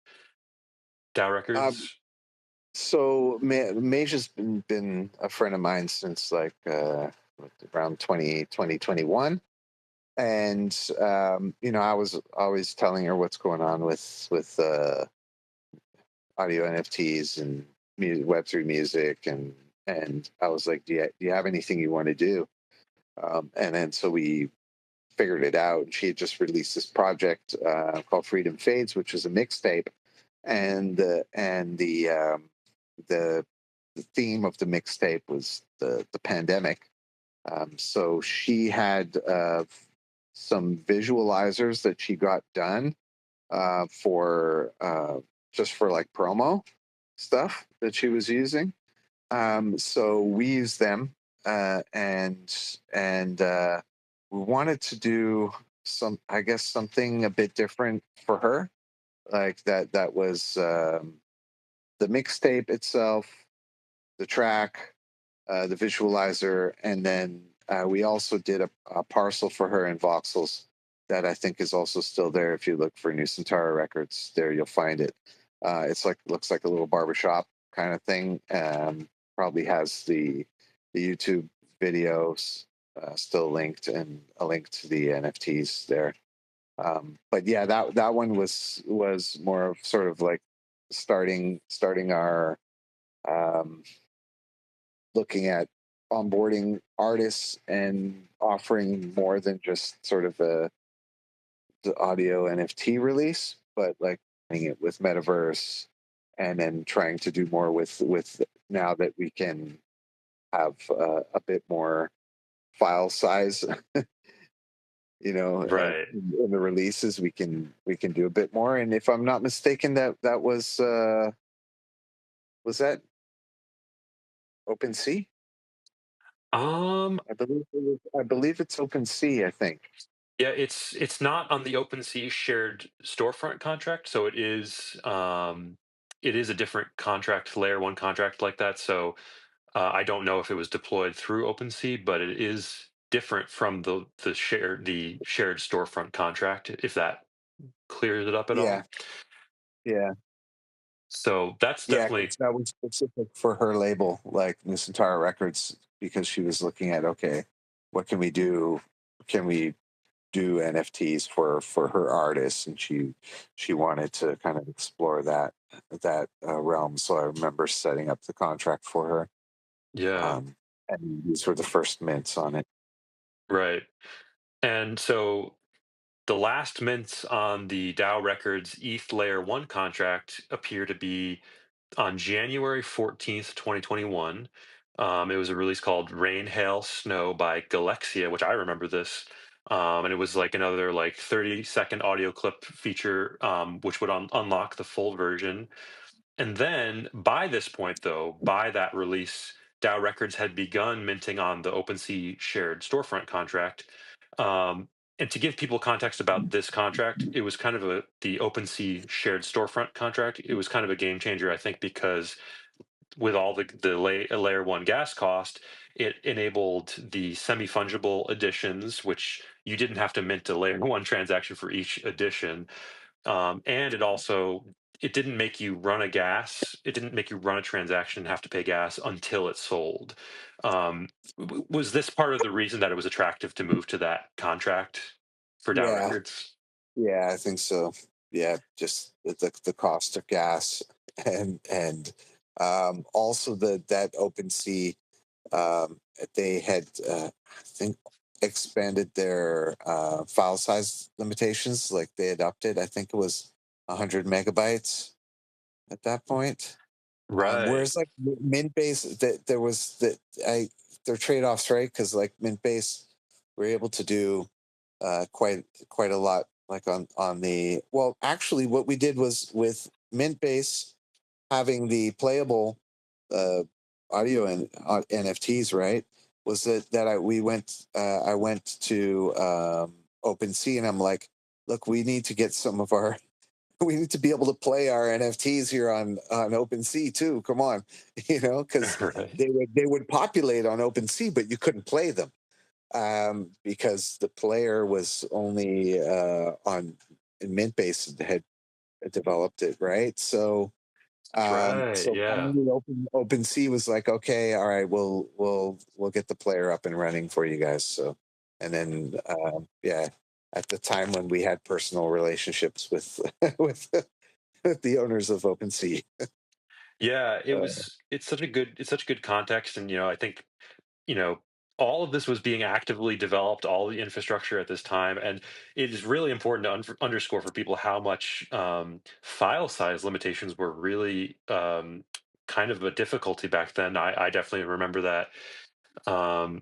DAO Um, Records? so Mage has been a friend of mine since like around 2021. And you know, I was always telling her what's going on with audio NFTs and music, Web3 music, and I was like, do you have anything you want to do? And then so we figured it out. She had just released this project called Freedom Fades, which was a mixtape, and the the theme of the mixtape was the pandemic. So she had some visualizers that she got done for just for like promo stuff that she was using. So we used them, and we wanted to do I guess, something a bit different for her, like that. That was the mixtape itself, the track, the visualizer, and then we also did a parcel for her in voxels that I think is also still there. If you look for New Centara Records, there you'll find it. It's like, looks like a little barbershop kind of thing. Probably has the YouTube videos still linked, and a link to the NFTs there. But yeah, that one was more of sort of like starting our um, looking at onboarding artists and offering more than just sort of the audio NFT release, but like doing it with metaverse, and then trying to do more with now that we can have a bit more file size. You know, Right. in the releases, we can do a bit more. And if I'm not mistaken, that was that OpenSea? Um, I believe it's OpenSea. I think. yeah, it's not on the OpenSea shared storefront contract, so it is a different contract, layer one contract like that. So I don't know if it was deployed through OpenSea, but it is different from the shared storefront contract, if that clears it up at Yeah, all. yeah. So that's Yeah, definitely because that was specific for her label, like Nusantara Records, because she was looking at, okay, what can we do? Can we do NFTs for her artists? And she wanted to kind of explore that realm. So I remember setting up the contract for her, yeah, and these were the first mints on it. right. And so the last mints on the DAO Records ETH Layer 1 contract appear to be on January 14th, 2021. It was a release called Rain, Hail, Snow by Galexia, which I remember this. And it was like another like 30-second audio clip feature, which would unlock the full version. And then by this point, though, by that release, DAO Records had begun minting on the OpenSea shared storefront contract. And to give people context about this contract, it was kind of the OpenSea shared storefront contract. It was kind of a game changer, I think, because with all the layer one gas cost, it enabled the semi fungible additions, which you didn't have to mint a layer one transaction for each addition. And it didn't make you run a gas. It didn't make you run a transaction and have to pay gas until it sold. Was this part of the reason that it was attractive to move to that contract for DAO Yeah, Records? yeah, I think so. Yeah, just the cost of gas and also that OpenSea, they had I think expanded their file size limitations. Like they had upped it. I think it was 100 megabytes at that point. Right. Whereas like mint base, that there was that I their trade offs, right? Because like mint base, we're able to do quite a lot. Like on the well, actually, what we did was with mint base having the playable uh, audio and NFTs, right? Was that I went to OpenSea and I'm like, look, we need to get some of our we need to be able to play our NFTs here on OpenSea too. Come on, because Right. they would populate on OpenSea, but you couldn't play them because the player was only on Mintbase had developed it, right? That's right. So Yeah. finally, OpenSea was like, okay, all right, we'll get the player up and running for you guys. So, and then yeah, at the time when we had personal relationships with with the owners of OpenSea. Yeah, Uh, it's such good context. And I think, you know, all of this was being actively developed, all the infrastructure at this time, and it is really important to underscore for people how much file size limitations were really kind of a difficulty back then. I definitely remember that. Um,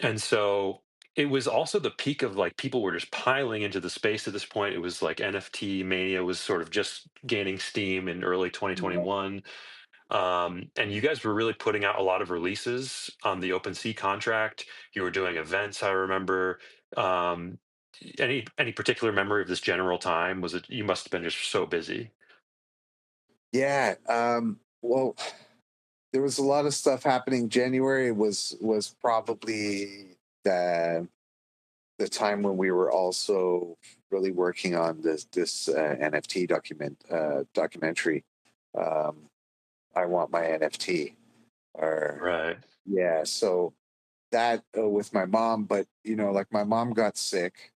and so it was also the peak of like people were just piling into the space at this point. It was like NFT mania was sort of just gaining steam in early yeah. 2021. And you guys were really putting out a lot of releases on the OpenSea contract. You were doing events, I remember. Um, any particular memory of this general time? Was it you must have been just so busy? Yeah. Well, there was a lot of stuff happening. January was probably the time when we were also really working on this NFT documentary. Um, I want my NFT, or Right. yeah. So that with my mom, but like my mom got sick,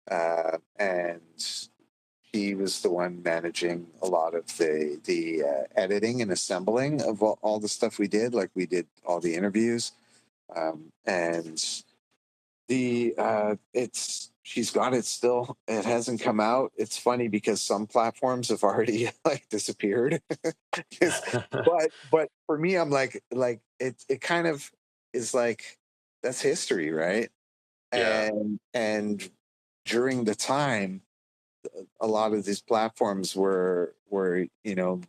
and he was the one managing a lot of the editing and assembling of all the stuff we did. Like we did all the interviews, and it's she's got it still. It hasn't come out. It's funny because some platforms have already like disappeared. 'Cause- but for me, I'm like it kind of is like that's history, right? Yeah. And during the time, a lot of these platforms were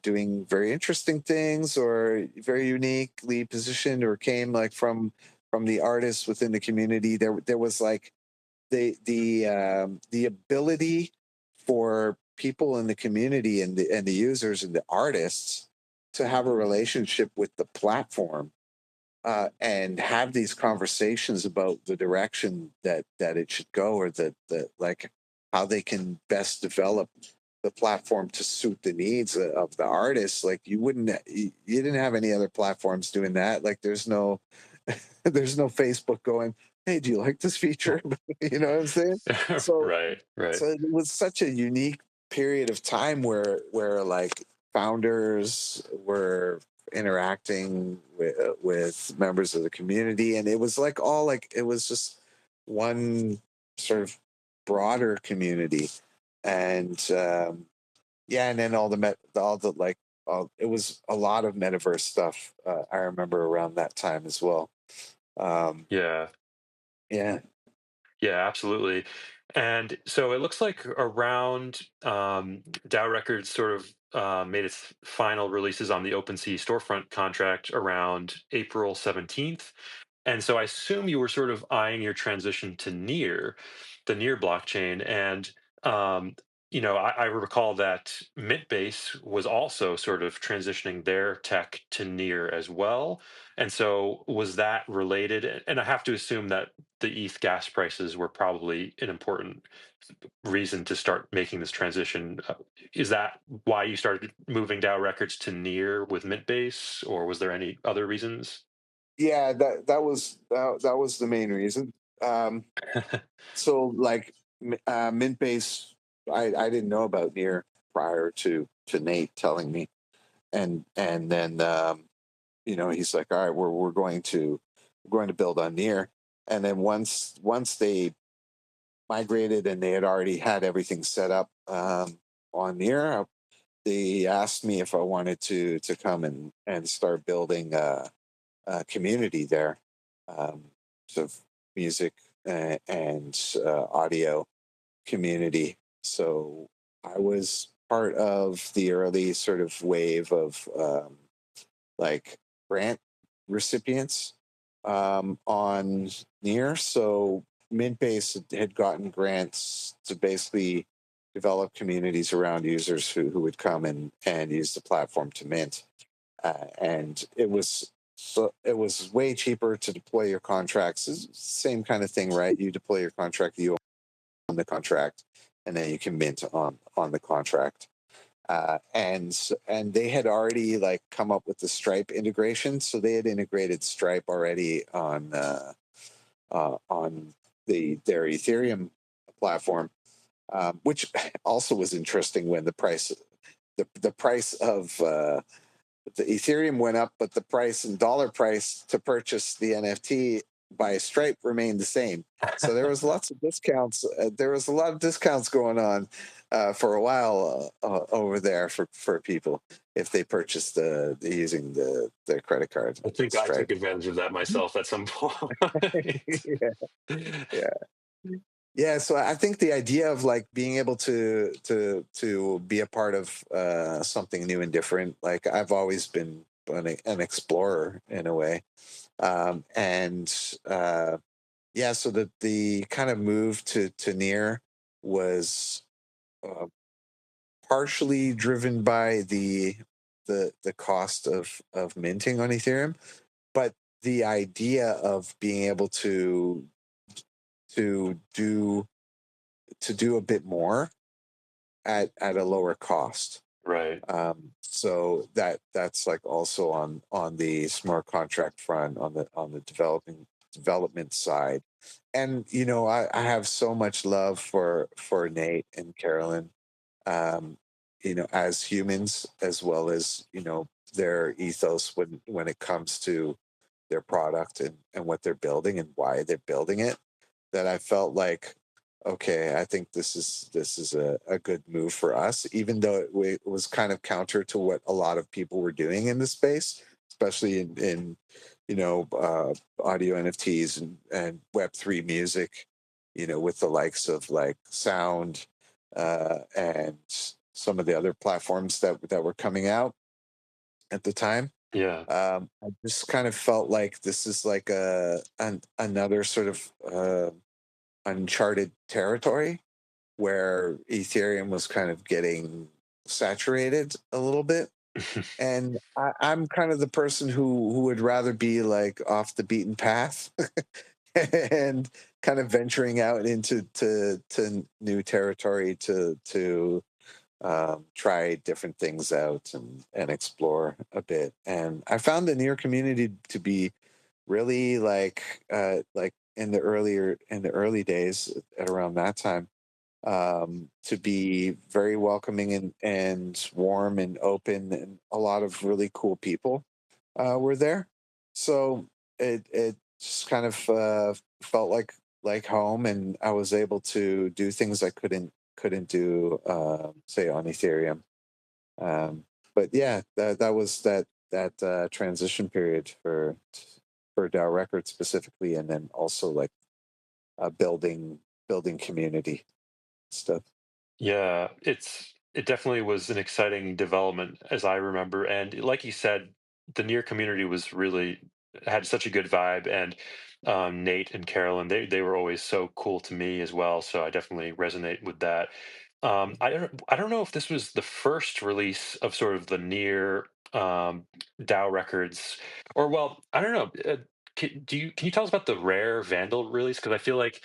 doing very interesting things or very uniquely positioned or came like from the artists within the community. There was like the ability for people in the community and the users and the artists to have a relationship with the platform, and have these conversations about the direction that it should go, or that like how they can best develop the platform to suit the needs of the artists. Like you didn't have any other platforms doing that. Like there's no there's no Facebook going, hey, do you like this feature? You know what I'm saying? So Right. Right. so it was such a unique period of time where like founders were interacting with members of the community, and it was like all like it was just one sort of broader community. And yeah, and then all the like it was a lot of metaverse stuff. I remember around that time as well. um Yeah. yeah. Yeah, absolutely. And so it looks like around DAO Records sort of made its final releases on the OpenSea storefront contract around April 17th. And so I assume you were sort of eyeing your transition to the Near blockchain. And, um, I recall that Mintbase was also sort of transitioning their tech to Near as well. And so was that related? And I have to assume that the ETH gas prices were probably an important reason to start making this transition. Is that why you started moving DAO Records to Near with Mintbase, or was there any other reasons? Yeah, that was the main reason. Um, so like Mintbase, I didn't know about Near prior to Nate telling me, and then he's like, all right, we're going to build on Near, and then once they migrated and they had already had everything set up on Near, they asked me if I wanted to come and start building a community there, sort of music and audio community. So I was part of the early sort of wave of like grant recipients on Near. So Mintbase had gotten grants to basically develop communities around users who would come and use the platform to mint. And it was way cheaper to deploy your contracts. Same kind of thing, right? You deploy your contract, you own the contract, and then you can mint on the contract. And they had already like come up with the Stripe integration, so they had integrated Stripe already on their Ethereum platform, which also was interesting when the price of the Ethereum went up, but the price and dollar price to purchase the NFT by Stripe remained the same. So there was lots of discounts. There was a lot of discounts going on for a while over there for people if they purchased using their credit card I think I Stripe. took advantage of that myself at some point. yeah, yeah. Yeah, so I think the idea of like being able to be a part of something new and different, like I've always been an explorer in a way, and yeah, so the kind of move to Near was uh, partially driven by the cost of minting on Ethereum, but the idea of being able to do to do a bit more at a lower cost. Right. So that's like also on the smart contract front on the development side. And I have so much love for Nate and Carolyn, um, as humans, as well as their ethos when it comes to their product and what they're building and why they're building it, that I felt like, okay, I think this is a good move for us, even though it was kind of counter to what a lot of people were doing in the space, especially in audio NFTs and Web3 music, with the likes of like Sound and some of the other platforms that were coming out at the time. Yeah. I just kind of felt like this is like another sort of uncharted territory where Ethereum was kind of getting saturated a little bit. And I'm kind of the person who would rather be like off the beaten path and kind of venturing out into to new territory to try different things out and explore a bit. And I found the Near community to be really like in the early days at around that time, to be very welcoming and warm and open, and a lot of really cool people were there. So it just kind of felt like home, and I was able to do things I couldn't do, say, on Ethereum. Um, but yeah, that was that transition period for DAO Records specifically, and then also like building community stuff. Yeah, it definitely was an exciting development as I remember. And like you said, the near community was really had such a good vibe. And Nate and Carolyn, they were always so cool to me as well. So I definitely resonate with that. I don't know if this was the first release of sort of the near DAO records, or well, I don't know. Can you tell us about the Rare Vandal release? Because I feel like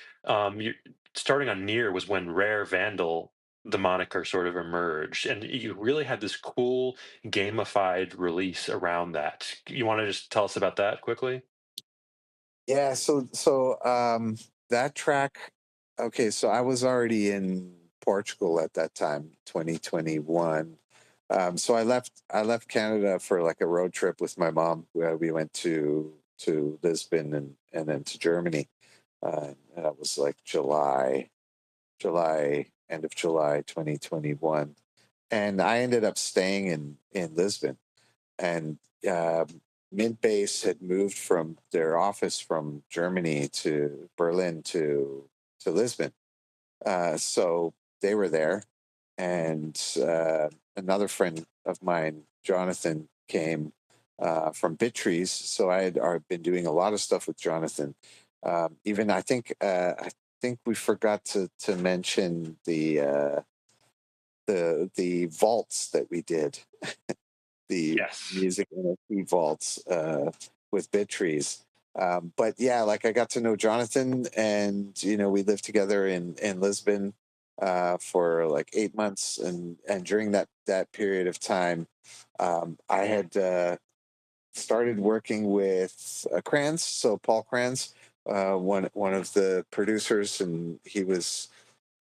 you starting on near was when Rare Vandal the moniker sort of emerged, and you really had this cool gamified release around that. You want to just tell us about that quickly? Yeah, that track, okay, so I was already in Portugal at that time, 2021. So I left Canada for like a road trip with my mom where we went to Lisbon and then to Germany. And that was like end of July 2021. And I ended up staying in Lisbon, and Mint Base had moved from their office from Germany to Berlin to Lisbon. So they were there, and another friend of mine, Jonathan, came from Bittrees. So I had been doing a lot of stuff with Jonathan. Even I think we forgot to mention the vaults that we did, the Yes. music NFT vaults with Bittrees. But yeah, like I got to know Jonathan, and we lived together in Lisbon for like 8 months, and during that period of time, I had started working with Kranz, so Paul Kranz, one of the producers, and he was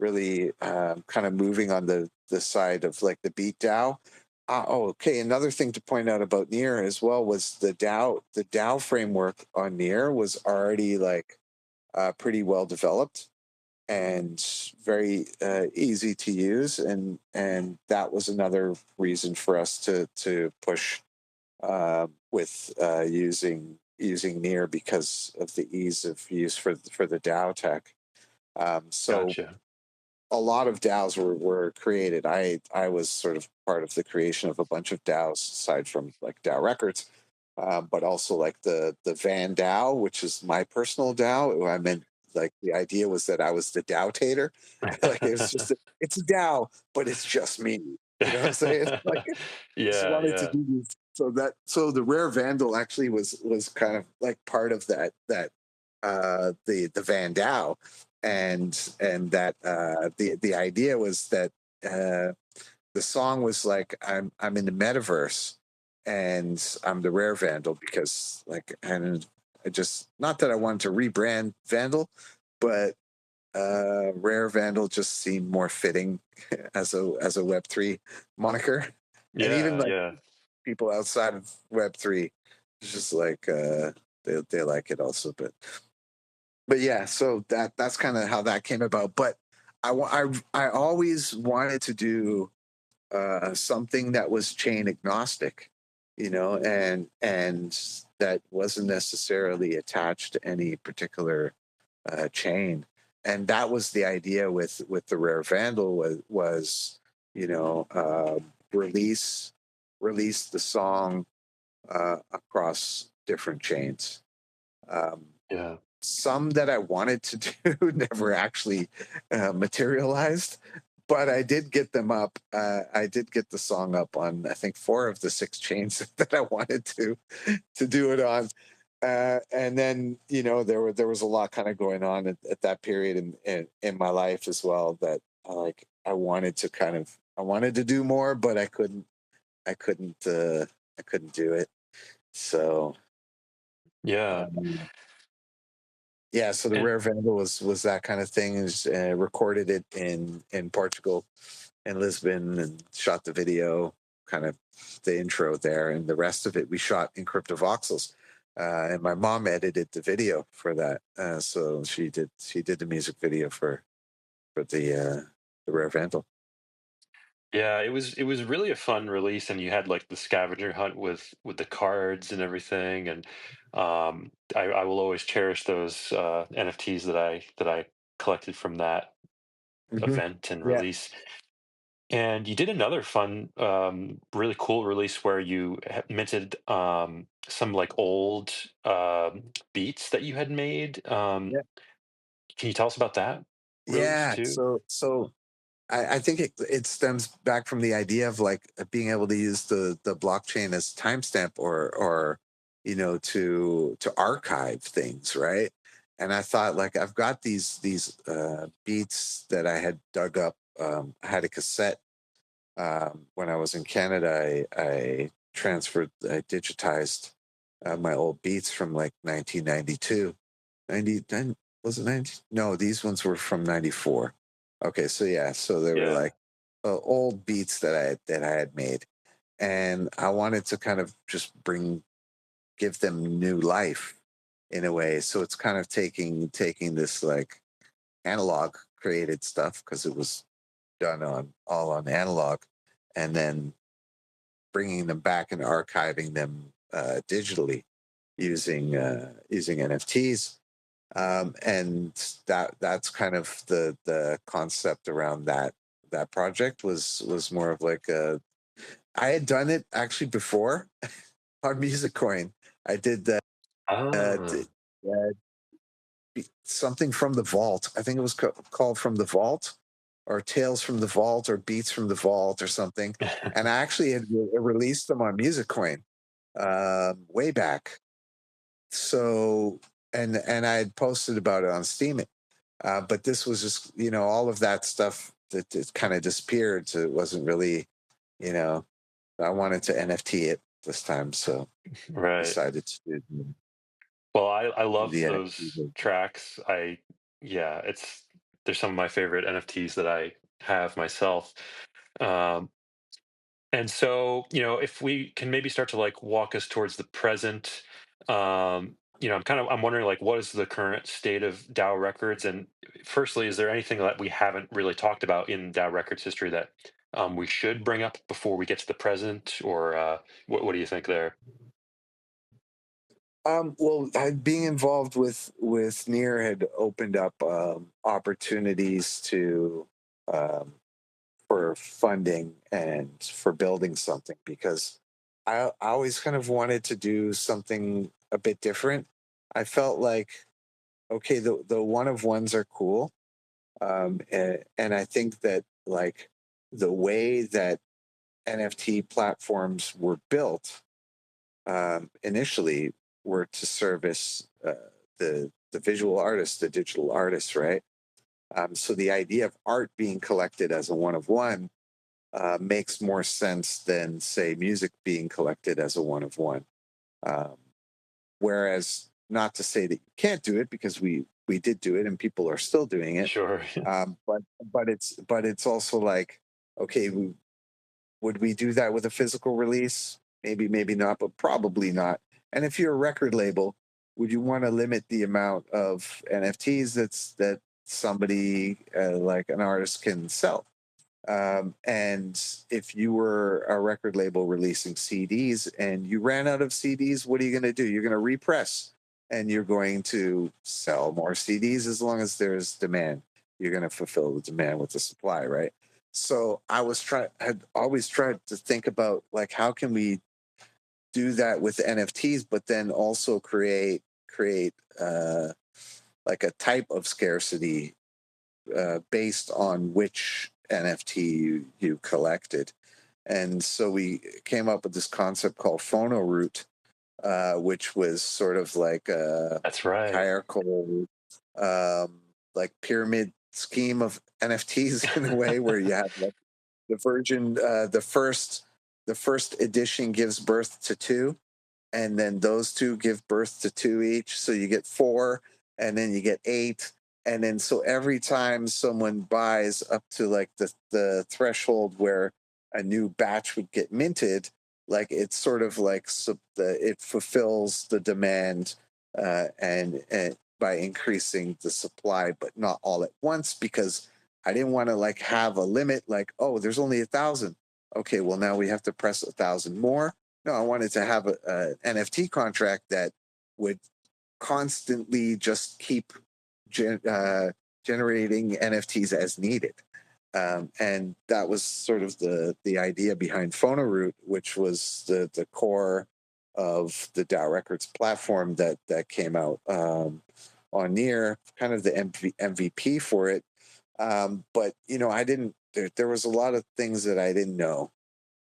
really kind of moving on the side of like the beat DAO. Oh, okay. Another thing to point out about Near as well was the DAO framework on Near was already like pretty well developed and very easy to use, and that was another reason for us to push with using Near because of the ease of use for the DAO tech. So Gotcha. a lot of DAOs were created. I was sort of part of the creation of a bunch of DAOs aside from like DAOrecords, but also like the Van DAO, which is my personal DAO. I meant like the idea was that I was the DAO tater. Like it was just it's a DAO, but it's just me. You know what I'm saying? Like just Yeah, wanted to yeah. do this. So the Rare Vandal actually was kind of like part of the Van DAO, and that the idea was that the song was like I'm in the metaverse, and I'm the Rare Vandal because like, and I just, not that I wanted to rebrand Vandal, but Rare Vandal just seemed more fitting as a Web3 moniker, and even Yeah, like yeah. people outside of Web3, it's just like they like it also, but yeah, so that's kind of how that came about. But I always wanted to do something that was chain agnostic, and that wasn't necessarily attached to any particular chain. And that was the idea with the Rare Vandal was you know uh, release release the song across different chains. Um, Yeah. some that I wanted to do never actually materialized, but I did get them up. I did get the song up on I think four of the six chains that I wanted to do it on. And then there was a lot kind of going on at that period in my life as well, that like I wanted to do more, but I couldn't I couldn't do it. So Yeah. um, yeah, so the And Rare Vandal was that kind of thing. Is recorded it in Portugal, in Lisbon, and shot the video, kind of the intro there, and the rest of it we shot in cryptovoxels. And my mom edited the video for that, so she did the music video for the Rare Vandal. Yeah, it was really a fun release, and you had like the scavenger hunt with the cards and everything, and I will always cherish those NFTs that I collected from that Hmm. event and Yeah, release. And you did another fun, really cool release where you minted some like old beats that you had made. yeah, Can you tell us about that release yeah. too? So I think it stems back from the idea of like being able to use the blockchain as timestamp or to archive things, right? And I thought like I've got these beats that I had dug up. I had a cassette when I was in Canada. I digitized my old beats from like 1992. 99 was it 90? No, these ones were from 94. Okay, so yeah, so they were Yeah, like old beats that I had made, and I wanted to kind of just give them new life in a way. So it's kind of taking this like analog created stuff because it was done on all on analog, and then bringing them back and archiving them digitally using NFTs. And that's kind of the concept around that project was more of like a I had done it actually before on Music Coin. I did that ah, uh, something from the vault. I think it was called From the Vault or Tales from the Vault or Beats from the Vault or something. And I actually had released them on Music Coin way back. So and I had posted about it on Steam. But this was just, all of that stuff that it kind of disappeared. So it wasn't really, you know, I wanted to NFT it this time. So right. decided to Well, I do love the NFT those version. tracks. Yeah, they're some of my favorite NFTs that I have myself. Um, and so, if we can maybe start to like walk us towards the present, I'm wondering like what is the current state of DAO Records? And firstly, is there anything that we haven't really talked about in DAO Records history that we should bring up before we get to the present, or what do you think there? Well, being involved with Near had opened up opportunities to um, for funding and for building something because I always kind of wanted to do something a bit different. I felt like okay, the one of ones are cool, and I think that like the way that NFT platforms were built initially were to service the visual artists, the digital artists, right? So the idea of art being collected as a one of one makes more sense than say music being collected as a one of one. Um, Whereas, not to say that you can't do it because we did do it and people are still doing it. Sure. But it's also like okay, would we do that with a physical release? Maybe, maybe not, but probably not. And if you're a record label, would you want to limit the amount of NFTs that somebody like an artist can sell? And if you were a record label releasing CDs and you ran out of CDs, what are you going to do? You're going to repress and you're going to sell more CDs as long as there's demand. You're going to fulfill the demand with the supply, right? So had always tried to think about like how can we do that with NFTs, but then also create like a type of scarcity based on which NFT you collected. And so we came up with this concept called phono root, which was sort of like a That's right. hierarchical, like pyramid scheme of NFTs in a way where you have like the version, the first edition gives birth to two, and then those two give birth to two each, so you get four, and then you get eight, and then so every time someone buys up to like the threshold where a new batch would get minted, like it's sort of like it fulfills the demand and by increasing the supply, but not all at once because I didn't want to like have a limit, like, oh, there's only 1,000. Okay, well now we have to press 1,000 more. No, I wanted to have NFT contract that would constantly just keep gen- uh, generating NFTs as needed. And that was sort of the idea behind Phonaroot, which was the core of the DAOrecords platform that came out on Near, kind of the MVP for it. But you know, I didn't. There was a lot of things that I didn't know,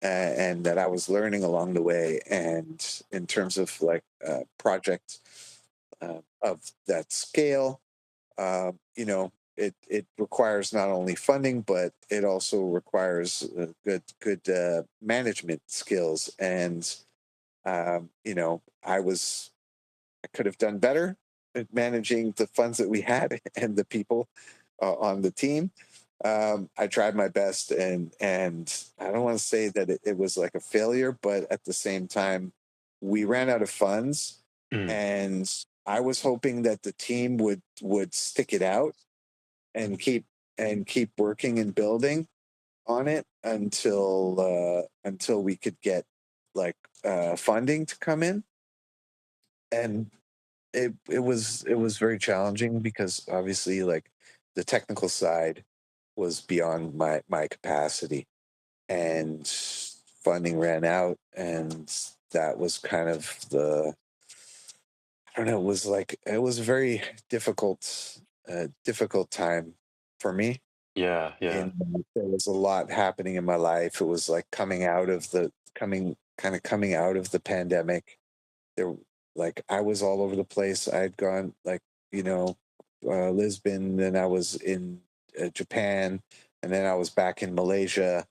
and that I was learning along the way. And in terms of like project of that scale, you know, it requires not only funding, but it also requires good management skills. And you know, I could have done better at managing the funds that we had and the people on the team. I tried my best, and I don't want to say that it was like a failure, but at the same time, we ran out of funds, Mm. and I was hoping that the team would stick it out and keep working and building on it until we could get like funding to come in. And it was very challenging because obviously like the technical side was beyond my capacity, and funding ran out, and that was kind of the, I don't know, it was like it was a very difficult time for me. Yeah, yeah. In There was a lot happening in my life. It was like coming out of the pandemic. There, like, I was all over the place. I'd gone like, you know, Lisbon, then I was in Japan, and then I was back in Malaysia,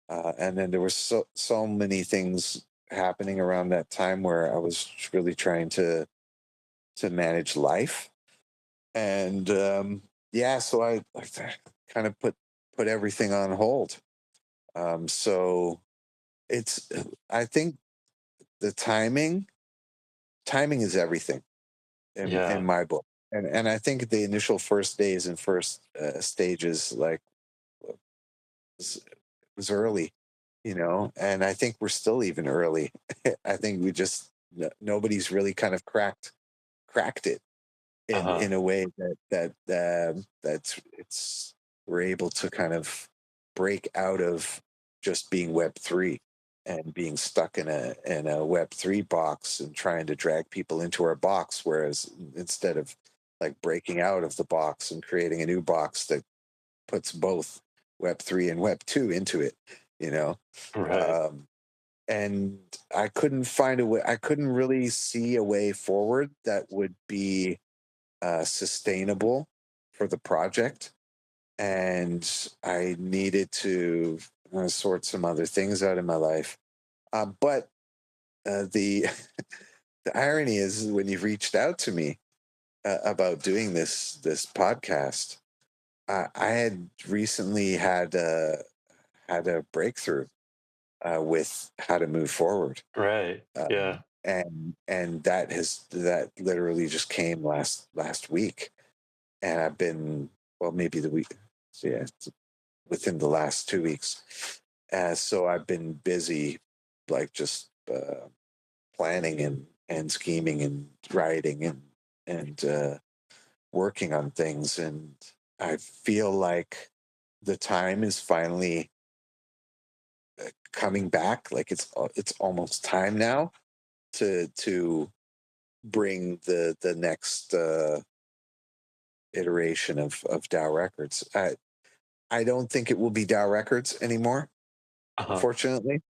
and then there were so many things happening around that time where I was really trying to manage life. And yeah, so I kind of put everything on hold. So it's I think the timing is everything in Yeah. my book. And I think the initial first days and first stages like was, was early, you know, and I think we're still even early. I think we just nobody's really kind of cracked it Uh-huh. in a way that's it's we're able to kind of break out of just being Web3 and being stuck in a Web3 box and trying to drag people into our box, whereas instead of like breaking out of the box and creating a new box that puts both Web3 and Web2 into it, you know. Right. um, and I couldn't find a way. I couldn't really see a way forward that would be sustainable for the project, and I needed to sort some other things out in my life. But the the irony is when you've reached out to me about doing this podcast, I had recently had a breakthrough with how to move forward. Right. Yeah. And that literally just came last week, and I've been, well, maybe the week, so yeah, it's within the last 2 weeks. So I've been busy, like just planning and scheming and writing and working on things, and I feel like the time is finally coming back. Like it's almost time now to bring the next iteration of DAO Records. I don't think it will be DAO Records anymore. Uh-huh. Unfortunately,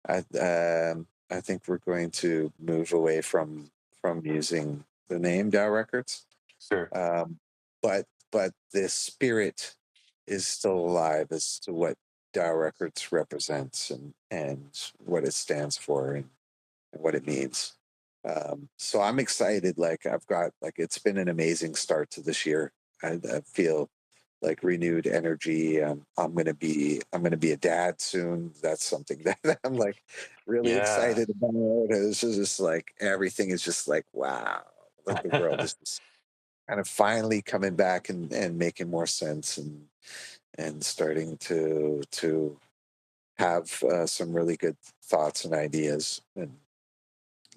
I think we're going to move away from using the name DAO Records. Sure. Um, but the spirit is still alive as to what DAO Records represents and what it stands for and what it means. So I'm excited. Like I've got like it's been an amazing start to this year. I feel like renewed energy. I'm gonna be a dad soon. That's something that I'm like really Yeah. excited about. This is just like everything is just like wow. Like the world is just kind of finally coming back and making more sense. and starting to have some really good thoughts and ideas and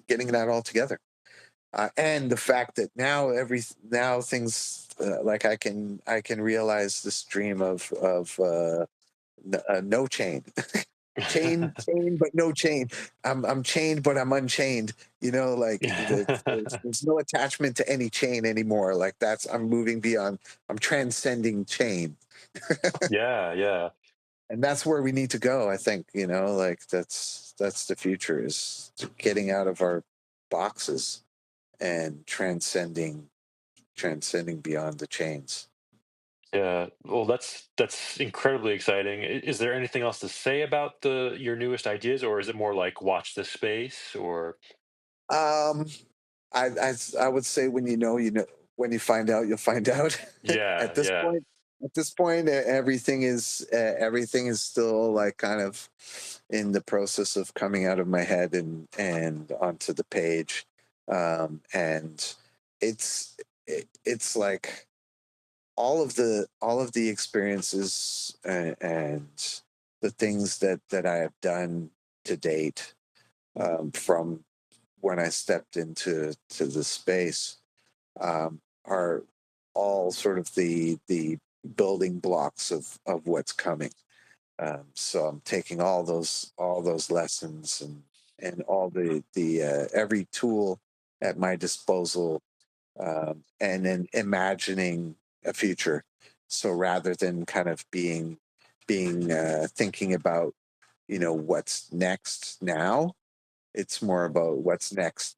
getting that all together. And the fact that now things like I can realize this dream of no chain, chain but no chain. I'm chained but I'm unchained. Like there's no attachment to any chain anymore. Like I'm moving beyond. I'm transcending chain, Yeah, yeah. and that's where we need to go. I think like that's the future is getting out of our boxes and transcending beyond the chains. Yeah. Well, that's incredibly exciting. Is there anything else to say about the your newest ideas, or is it more like watch this space? Or Um, I would say when you know, when you find out, you'll find out. at yeah, this yeah, point, everything is still like kind of in the process of coming out of my head and onto the page, and it's like all of the experiences and the things that I have done to date, from when I stepped into the space, are all sort of the building blocks of what's coming. So I'm taking all those lessons and all the every tool at my disposal, and then imagining a future. So rather than kind of being thinking about what's next now, it's more about what's next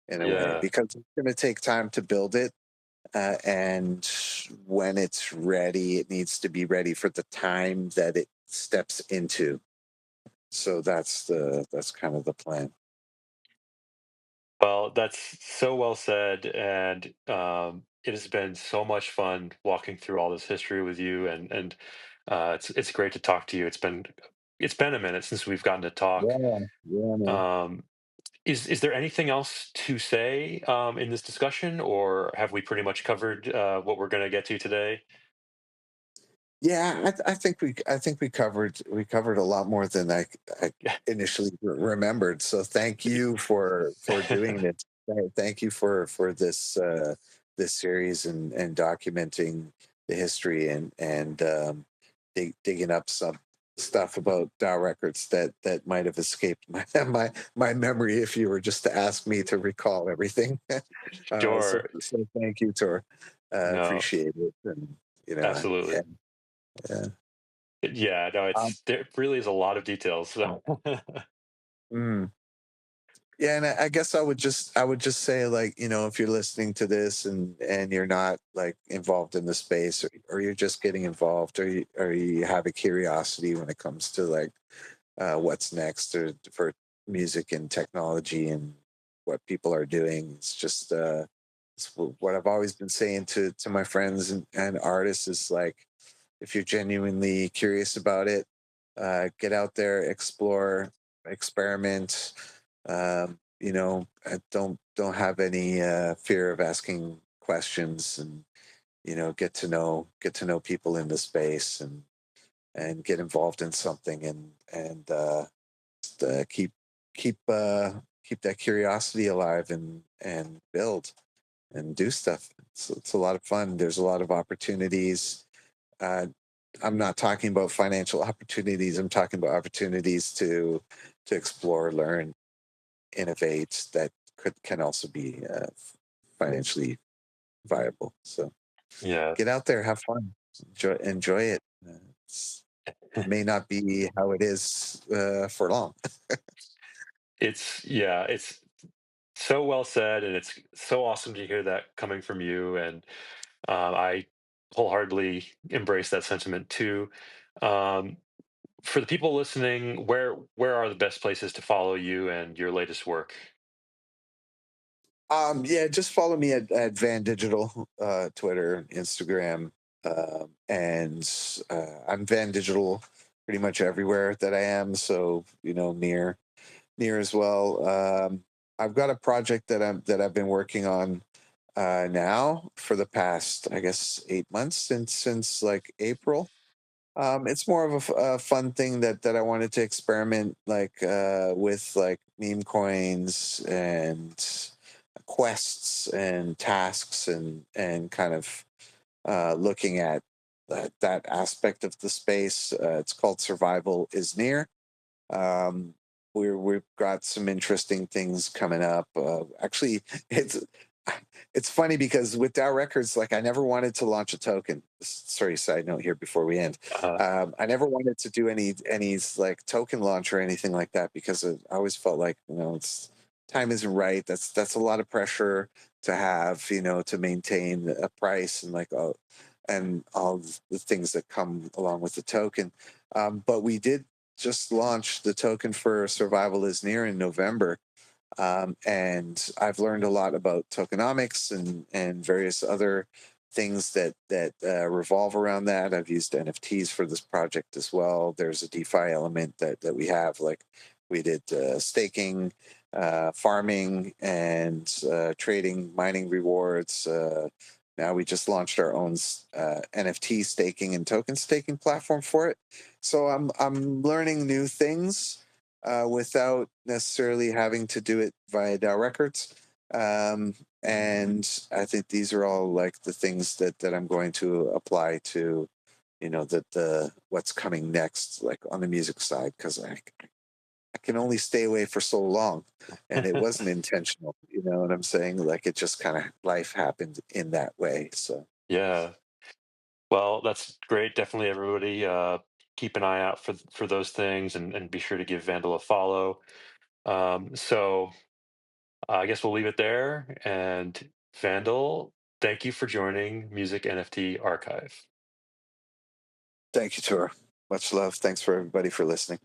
in a way, yeah, because it's going to take time to build it, and when it's ready, it needs to be ready for the time that it steps into. So that's kind of the plan. well, that's so well said, and it has been so much fun walking through all this history with you, and it's great to talk to you. It's been a minute since we've gotten to talk. Yeah, yeah, man. Um, is there anything else to say in this discussion, or have we pretty much covered what we're going to get to today? Yeah, I think we covered a lot more than I initially remembered. So thank you for doing it. Thank you for this series and documenting the history and digging up some stuff about DAO records that might have escaped my memory if you were just to ask me to recall everything. So Sure. so thank you, Tor. No, Appreciate it, and yeah. absolutely. Yeah. Yeah, no, Um, there really is a lot of details. So. mm. Yeah, and I guess I would just say, like, if you're listening to this and you're not like involved in the space, or you're just getting involved, or you have a curiosity when it comes to like what's next, or for music and technology and what people are doing. It's what I've always been saying to my friends and artists is like, if you're genuinely curious about it, get out there, explore, experiment. Don't have any fear of asking questions, and get to know people in the space, and get involved in something, and just, keep that curiosity alive, and build and do stuff. It's a lot of fun. There's a lot of opportunities. uh, I'm not talking about financial opportunities. I'm talking about opportunities to explore, learn, innovate, that can also be financially viable. So Yeah, get out there, have fun, enjoy it. It may not be how it is for long. it's so well said, and it's so awesome to hear that coming from you. And I wholeheartedly embrace that sentiment too. Um, for the people listening, where are the best places to follow you and your latest work? Yeah, just follow me at Van Digital, Twitter, Instagram, and I'm Van Digital pretty much everywhere that I am. So near as well. I've got a project that I've been working on, now for the past, I guess, 8 months, since like April. It's more of a fun thing that I wanted to experiment like with like meme coins and quests and tasks and kind of looking at that aspect of the space. It's called Survival is Near. um, we've got some interesting things coming up. Actually, it's it's funny because with DAO Records, like I never wanted to launch a token. Sorry, side note here before we end. Uh, I never wanted to do any like token launch or anything like that because I always felt like it's time isn't right. That's a lot of pressure to have, to maintain a price and all the things that come along with the token. But we did just launched the token for Survival is Near in November. And I've learned a lot about tokenomics and various other things that revolve around that. I've used NFTs for this project as well. There's a DeFi element that we have, like we did staking, farming, and trading mining rewards. Now we just launched our own NFT staking and token staking platform for it. So I'm learning new things without necessarily having to do it via DAO Records. And I think these are all like the things that I'm going to apply to, the what's coming next, like on the music side, because I can only stay away for so long, and it wasn't intentional. You know what I'm saying? Like it just kind of life happened in that way. So yeah. Well, that's great. Definitely, everybody, keep an eye out for those things, and be sure to give Vandal a follow. So I guess we'll leave it there. And Vandal, thank you for joining Music NFT Archive. thank you, Tor. Much love. Thanks for everybody for listening.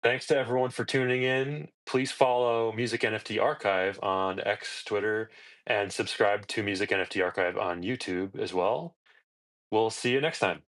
Thanks to everyone for tuning in. Please follow Music NFT Archive on X, Twitter, and subscribe to Music NFT Archive on YouTube as well. We'll see you next time.